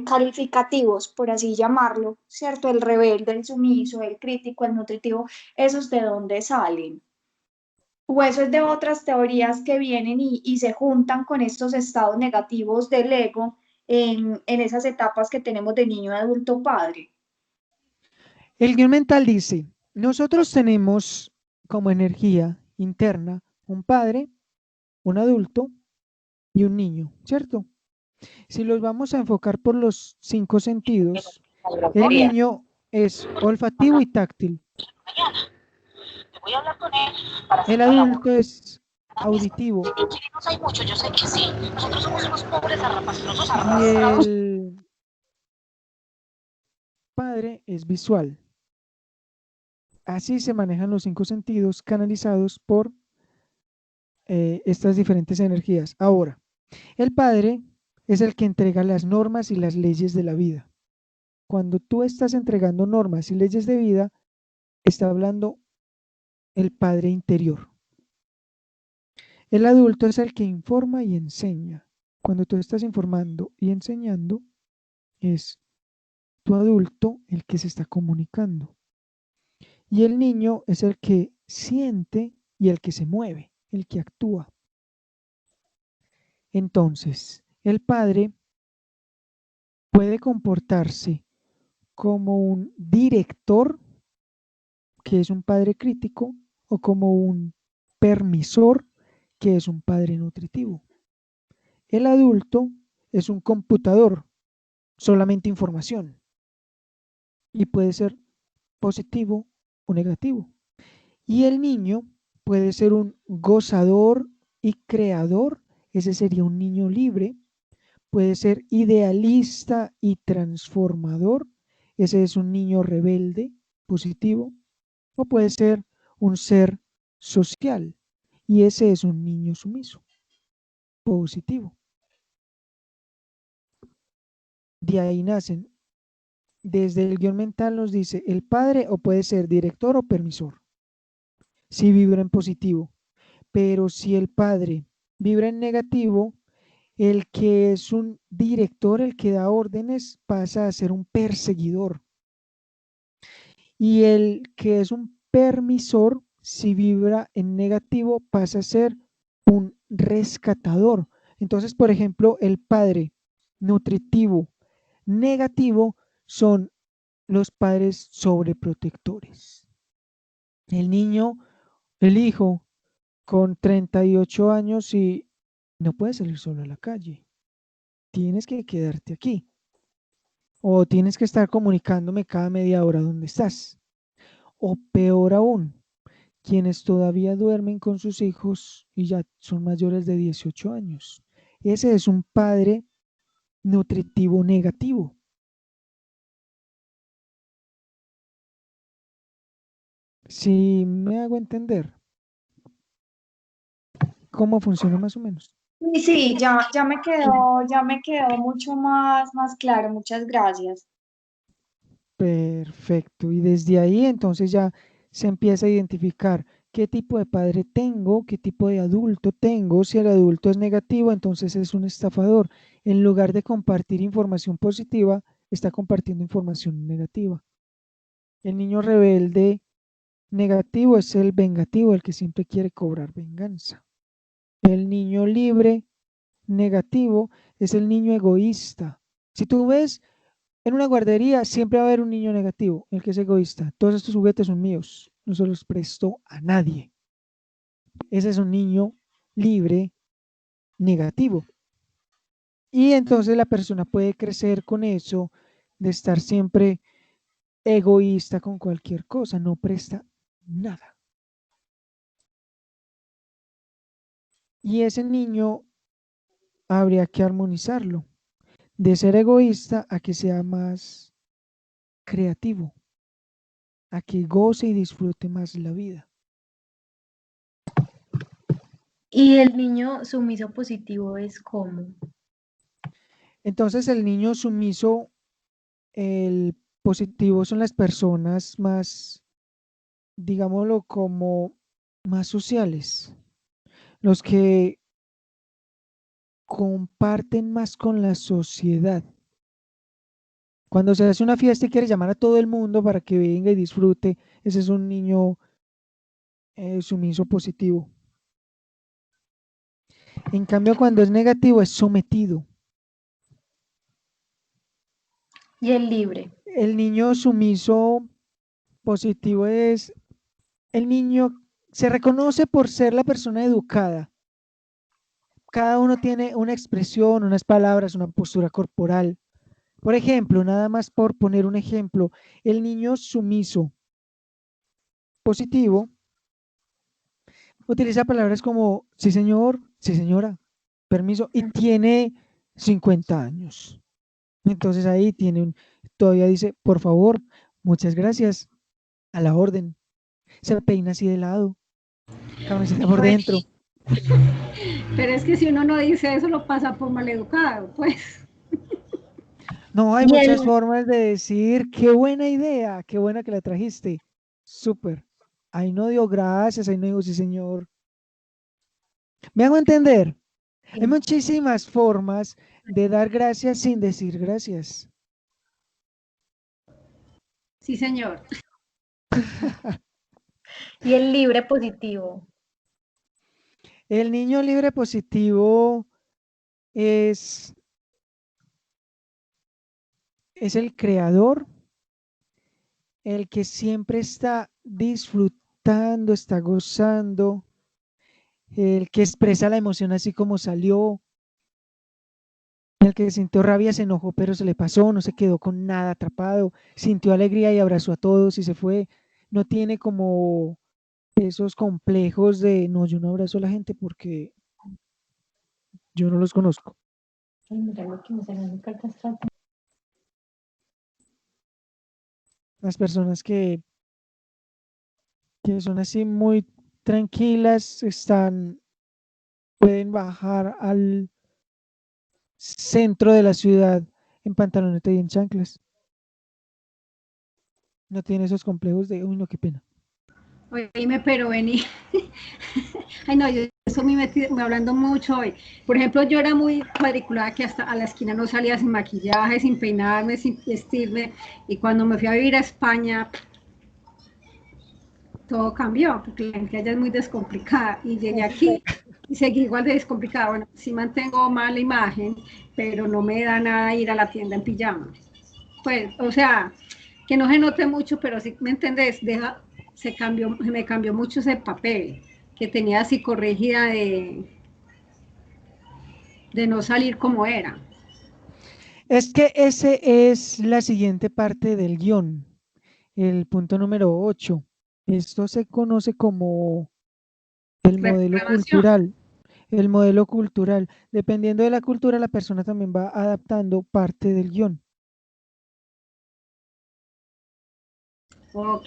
calificativos, por así llamarlo, ¿cierto? El rebelde, el sumiso, el crítico, el nutritivo, ¿esos de dónde salen? ¿O eso es de otras teorías que vienen y se juntan con estos estados negativos del ego en esas etapas que tenemos de niño, adulto, padre? El guión mental dice, nosotros tenemos como energía interna un padre, un adulto y un niño, ¿cierto? Si los vamos a enfocar por los 5 sentidos, el niño es olfativo y táctil. El adulto es auditivo y el padre es visual. Así se manejan los 5 sentidos canalizados por estas diferentes energías. Ahora, el padre es el que entrega las normas y las leyes de la vida. Cuando tú estás entregando normas y leyes de vida, está hablando el padre interior. El adulto es el que informa y enseña. Cuando tú estás informando y enseñando, es tu adulto el que se está comunicando. Y el niño es el que siente y el que se mueve, el que actúa. Entonces, el padre puede comportarse como un director, que es un padre crítico, o como un permisor, que es un padre nutritivo. El adulto es un computador, solamente información, y puede ser positivo o negativo. Y el niño puede ser un gozador y creador, ese sería un niño libre. Puede ser idealista y transformador, ese es un niño rebelde, positivo. O puede ser un ser social, y ese es un niño sumiso, positivo. De ahí nacen. Desde el guión mental nos dice el padre, o puede ser director o permisor, si vibra en positivo. Pero si el padre vibra en negativo, el que es un director, el que da órdenes, pasa a ser un perseguidor. Y el que es un permisor, si vibra en negativo, pasa a ser un rescatador. Entonces, por ejemplo, el padre nutritivo negativo son los padres sobreprotectores. El niño, el hijo, con 38 años y no puede salir solo a la calle. Tienes que quedarte aquí. O tienes que estar comunicándome cada media hora dónde estás. O peor aún, quienes todavía duermen con sus hijos y ya son mayores de 18 años. Ese es un padre nutritivo negativo. Si me hago entender cómo funciona más o menos. Sí, sí, ya me quedó mucho más claro. Muchas gracias. Perfecto. Y desde ahí entonces ya se empieza a identificar qué tipo de padre tengo, qué tipo de adulto tengo. Si el adulto es negativo, entonces es un estafador. En lugar de compartir información positiva, está compartiendo información negativa. El niño rebelde negativo es el vengativo, el que siempre quiere cobrar venganza. El niño libre negativo es el niño egoísta. Si tú ves en una guardería, siempre va a haber un niño negativo, el que es egoísta. Todos estos juguetes son míos, no se los presto a nadie. Ese es un niño libre negativo. Y entonces la persona puede crecer con eso, de estar siempre egoísta con cualquier cosa, no presta nada. Y ese niño habría que armonizarlo, de ser egoísta a que sea más creativo, a que goce y disfrute más la vida. Y el niño sumiso positivo es como. Entonces el niño sumiso, el positivo son las personas más, digámoslo, como más sociales, los que comparten más con la sociedad. Cuando se hace una fiesta y quiere llamar a todo el mundo para que venga y disfrute, ese es un niño sumiso positivo. En cambio, cuando es negativo, es sometido. Y el libre. El niño sumiso positivo es el niño, se reconoce por ser la persona educada. Cada uno tiene una expresión, unas palabras, una postura corporal. Por ejemplo, nada más por poner un ejemplo, el niño sumiso positivo utiliza palabras como sí señor, sí señora, permiso, y tiene 50 años. Entonces ahí todavía dice, por favor, muchas gracias, a la orden. Se peina así de lado, camiseta por Pues, dentro. pero es que si uno no dice eso, lo pasa por maleducado, pues. No, hay Y muchas el, formas de decir, qué buena idea, qué buena que la trajiste. Súper. Ahí no dio gracias, ahí no digo sí señor. ¿Me hago entender? Hay muchísimas formas de dar gracias sin decir gracias. Sí, señor. y el libre positivo. El niño libre positivo es el creador, el que siempre está disfrutando, está gozando, el que expresa la emoción así como salió, el que sintió rabia, se enojó, pero se le pasó, no se quedó con nada atrapado, sintió alegría y abrazó a todos y se fue. No tiene como esos complejos de, no, yo no abrazo a la gente porque yo no los conozco. Ay, mira lo que me salió en mi carta astral. Las personas que son así muy tranquilas, pueden bajar al centro de la ciudad en pantaloneta y en chanclas. No tiene esos complejos de, uy, no, qué pena. Oíme, pero vení. Ay, no, eso me hablando mucho hoy. Por ejemplo, yo era muy cuadriculada que hasta a la esquina no salía sin maquillaje, sin peinarme, sin vestirme. Y cuando me fui a vivir a España, todo cambió, porque la gente allá es muy descomplicada. Y llegué aquí y seguí igual de descomplicada. Bueno, sí mantengo mala imagen, pero no me da nada ir a la tienda en pijama. Pues, o sea, que no se note mucho, pero sí, ¿me entendés? Me cambió mucho ese papel que tenía así corregida de no salir como era. Es que ese es la siguiente parte del guión, el punto número 8. Esto se conoce como el modelo Reprogramación. cultural. El modelo cultural. Dependiendo de la cultura, la persona también va adaptando parte del guión. Ok.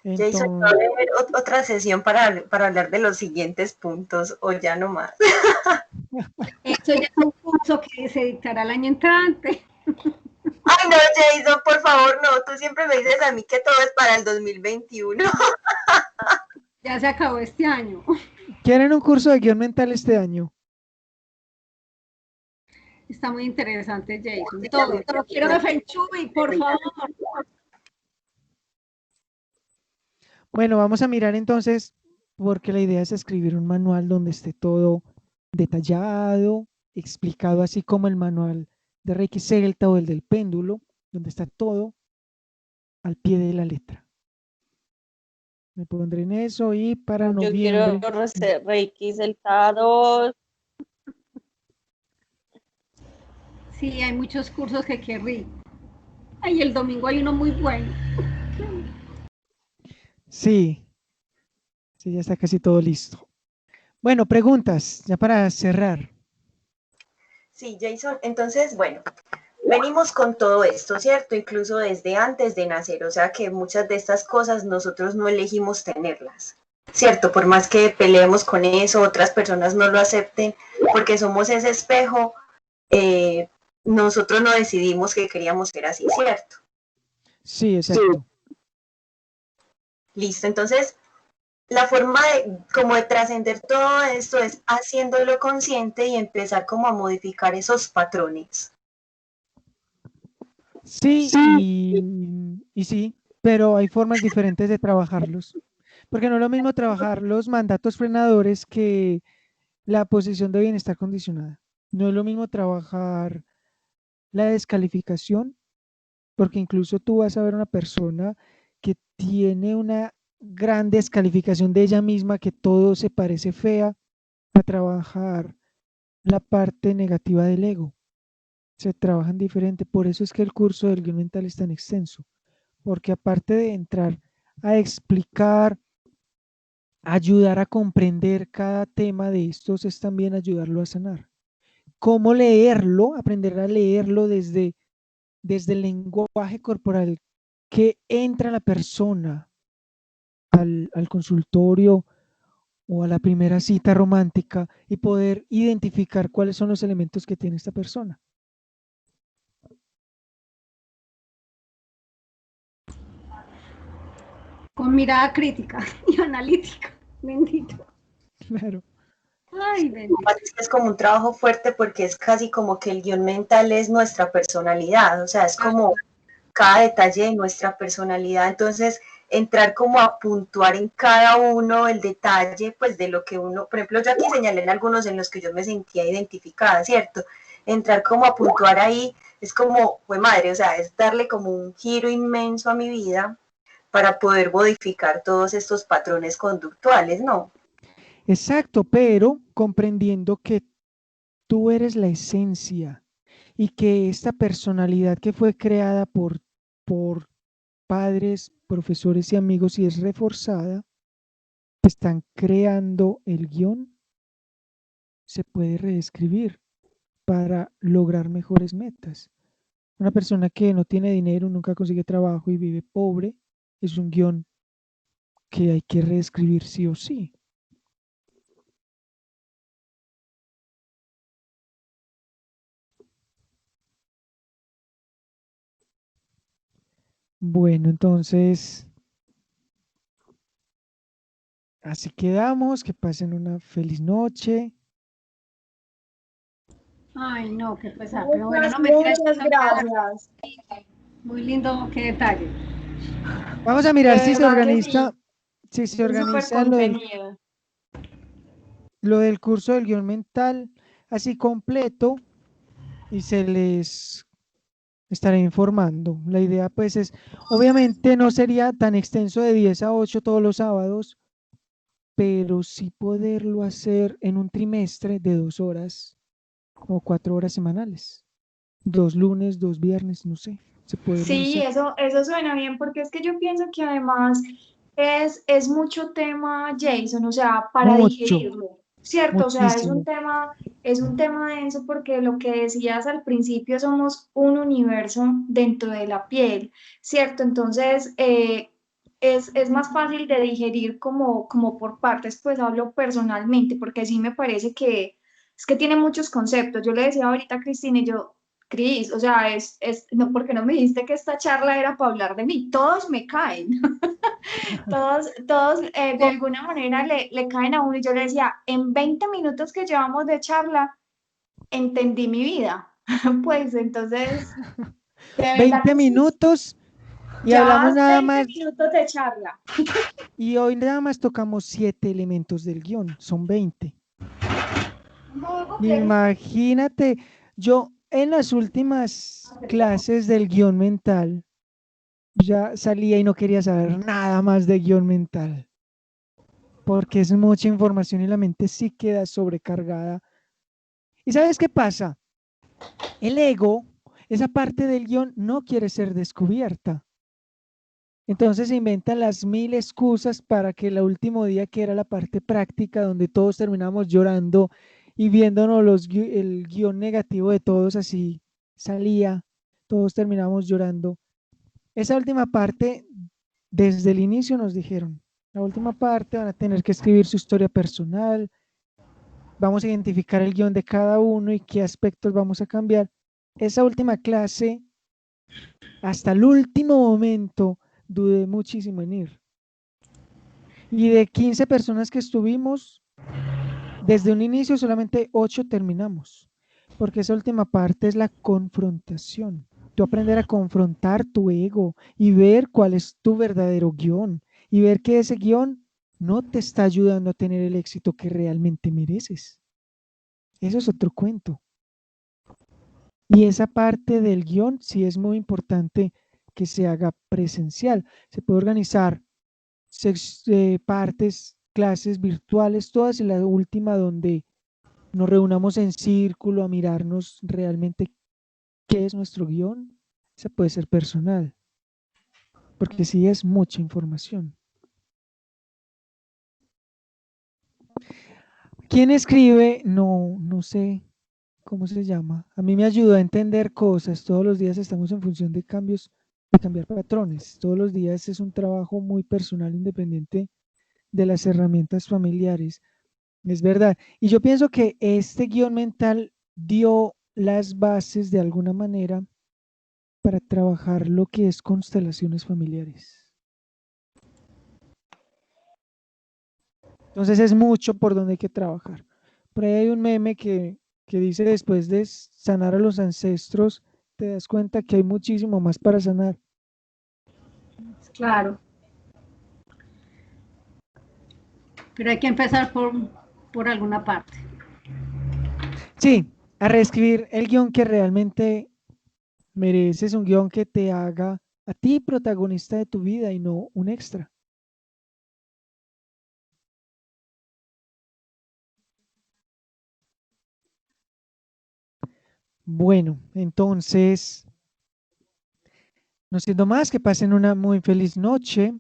Jason, ¿va a Entonces, haber otra sesión para hablar de los siguientes puntos o ya no más? Eso ya es un curso que se dictará el año entrante. Ay, no, Jason, por favor, no. Tú siempre me dices a mí que todo es para el 2021. Ya se acabó este año. ¿quieren un curso de guión mental este año? Está muy interesante, Jason. Todo. Todo quiero de Feng Shui, por favor. Bueno, vamos a mirar entonces, porque la idea es escribir un manual donde esté todo detallado, explicado, así como el manual de Reiki Celta o el del péndulo, donde está todo al pie de la letra. Me pondré en eso y para Yo quiero noviembre. Reiki Celta 2, Sí, hay muchos cursos que qué rico. Ay, el domingo hay uno muy bueno. Sí, sí, ya está casi todo listo. Bueno, preguntas, ya para cerrar. Sí, Jason, entonces, bueno, venimos con todo esto, ¿cierto? Incluso desde antes de nacer, o sea que muchas de estas cosas nosotros no elegimos tenerlas, ¿cierto? Por más que peleemos con eso, otras personas no lo acepten, porque somos ese espejo, nosotros no decidimos que queríamos ser así, ¿cierto? Sí, exacto. Listo, entonces la forma de como de trascender todo esto es haciéndolo consciente y empezar como a modificar esos patrones. Sí, y sí, pero hay formas diferentes de trabajarlos. Porque no es lo mismo trabajar los mandatos frenadores que la posición de bienestar condicionada. No es lo mismo trabajar la descalificación, porque incluso tú vas a ver una persona que tiene una gran descalificación de ella misma, que todo se parece fea, a trabajar la parte negativa del ego. Se trabajan diferente. Por eso es que el curso del guión mental es tan extenso, porque aparte de entrar a explicar, ayudar a comprender cada tema de estos, es también ayudarlo a sanar. ¿Cómo leerlo? Aprender a leerlo desde el lenguaje corporal que entra la persona al consultorio o a la primera cita romántica y poder identificar cuáles son los elementos que tiene esta persona. Con mirada crítica y analítica. Bendito. Claro. Ay, bendito. Es como un trabajo fuerte porque es casi como que el guión mental es nuestra personalidad, o sea, es como cada detalle de nuestra personalidad, entonces entrar como a puntuar en cada uno el detalle, pues de lo que uno, por ejemplo, yo aquí señalé en algunos en los que yo me sentía identificada, ¿cierto? Entrar como a puntuar ahí es como, pues madre, o sea, es darle como un giro inmenso a mi vida para poder modificar todos estos patrones conductuales, ¿no? Exacto, pero comprendiendo que tú eres la esencia y que esta personalidad que fue creada por padres, profesores y amigos y es reforzada, están creando el guión, se puede reescribir para lograr mejores metas. Una persona que no tiene dinero, nunca consigue trabajo y vive pobre, es un guión que hay que reescribir sí o sí. Bueno, entonces, así quedamos, que pasen una feliz noche. Ay, no, qué pesar. Pero bueno, no me Muchas gracias. Muy lindo, qué detalle. Vamos a De mirar si se verdad que organiza, sí, si se es súper organiza contenido. lo del curso del guión mental así completo y se les estaré informando. La idea pues es, obviamente no sería tan extenso de 10 a 8 todos los sábados, pero sí poderlo hacer en un trimestre de 2 horas o 4 horas semanales. 2 lunes, 2 viernes, no sé, se podría Sí, hacer. eso suena bien porque es que yo pienso que además es mucho tema, Jason, o sea, para Mucho, digerirlo, ¿cierto? O sea, muchísimo. es un tema denso porque lo que decías al principio somos un universo dentro de la piel, ¿cierto? Entonces, es más fácil de digerir como por partes, pues hablo personalmente, porque sí me parece que es que tiene muchos conceptos. Yo le decía ahorita a Cristina y yo, Cris, o sea, no, porque no me dijiste que esta charla era para hablar de mí, todos me caen, todos de alguna manera le caen a uno y yo le decía, en 20 minutos que llevamos de charla, entendí mi vida, pues entonces, de verdad 20 que sí, minutos y hablamos llevabas nada 20 más, minutos de charla. y hoy nada más tocamos 7 elementos del guión, son 20. Muy complejo. Imagínate, yo en las últimas clases del guión mental ya salía y no quería saber nada más de guión mental, porque es mucha información y la mente sí queda sobrecargada. ¿Y sabes qué pasa? El ego, esa parte del guión, no quiere ser descubierta. Entonces se inventan las 1000 excusas para que el último día, que era la parte práctica, donde todos terminamos llorando y viéndonos el guión negativo de todos, así salía, todos terminamos llorando. Esa última parte, desde el inicio nos dijeron, la última parte van a tener que escribir su historia personal, vamos a identificar el guión de cada uno y qué aspectos vamos a cambiar. Esa última clase, hasta el último momento, dudé muchísimo en ir. Y de 15 personas que estuvimos, desde un inicio solamente 8 terminamos, porque esa última parte es la confrontación. Tú aprender a confrontar tu ego y ver cuál es tu verdadero guión y ver que ese guión no te está ayudando a tener el éxito que realmente mereces. Eso es otro cuento. Y esa parte del guión sí es muy importante que se haga presencial. Se puede organizar partes, clases virtuales, todas, y la última donde nos reunamos en círculo a mirarnos realmente qué es nuestro guión. Esa puede ser personal, porque sí es mucha información. ¿Quién escribe? No sé cómo se llama. A mí me ayuda a entender cosas. Todos los días estamos en función de cambios, de cambiar patrones. Todos los días es un trabajo muy personal, independiente de las herramientas familiares. Es verdad. Y yo pienso que este guión mental dio las bases de alguna manera para trabajar lo que es constelaciones familiares. Entonces es mucho por donde hay que trabajar. Por ahí hay un meme que dice: después de sanar a los ancestros, te das cuenta que hay muchísimo más para sanar. Claro. Pero hay que empezar por alguna parte. Sí, a reescribir el guión que realmente mereces, un guión que te haga a ti protagonista de tu vida y no un extra. Bueno, entonces, no siendo más, que pasen una muy feliz noche.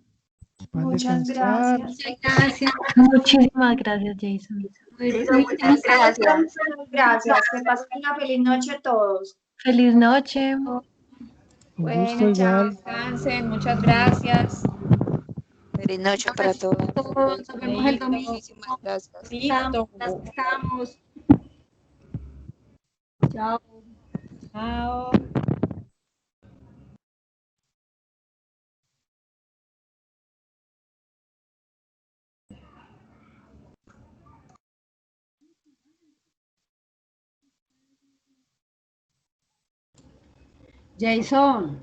Puedan Muchas descansar. gracias. Gracias. Muchísimas gracias, Jason. Muchas gracias. Gracias. Que pasen una feliz noche todos. Feliz noche. Un gusto Bueno, chao, igual. descansen, muchas gracias. Feliz noche para todos. Nos vemos el domingo. Muchísimas gracias. Listo. Estamos. Chao. Chao. Jason,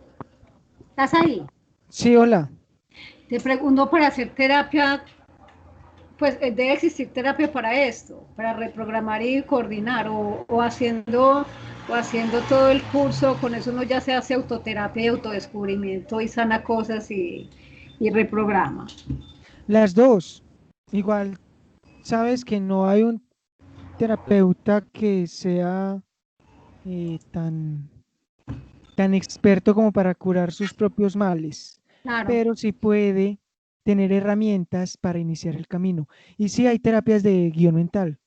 ¿estás ahí? Sí, hola. Te pregunto, para hacer terapia, pues debe existir terapia para esto, para reprogramar y coordinar, o haciendo todo el curso, con eso uno ya se hace autoterapia y autodescubrimiento y sana cosas y reprograma. Las dos. Igual, sabes que no hay un terapeuta que sea tan experto como para curar sus propios males, Claro. pero sí puede tener herramientas para iniciar el camino. Y sí hay terapias de guión mental.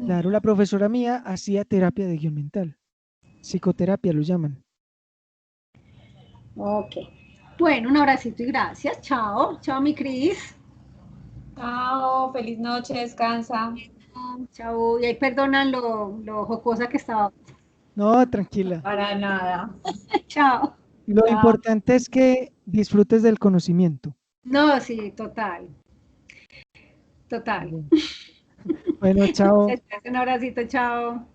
Claro, la profesora mía hacía terapia de guión mental. Psicoterapia lo llaman. Ok. Bueno, un abracito y gracias. Chao. Chao, mi Cris. Chao, feliz noche, descansa. Chao. Y ahí perdonan lo jocosa que estaba. No, tranquila. Para nada. Chao. Lo Chao. importante es que disfrutes del conocimiento. No, sí, total. Total. Bueno, chao. Un abracito, chao.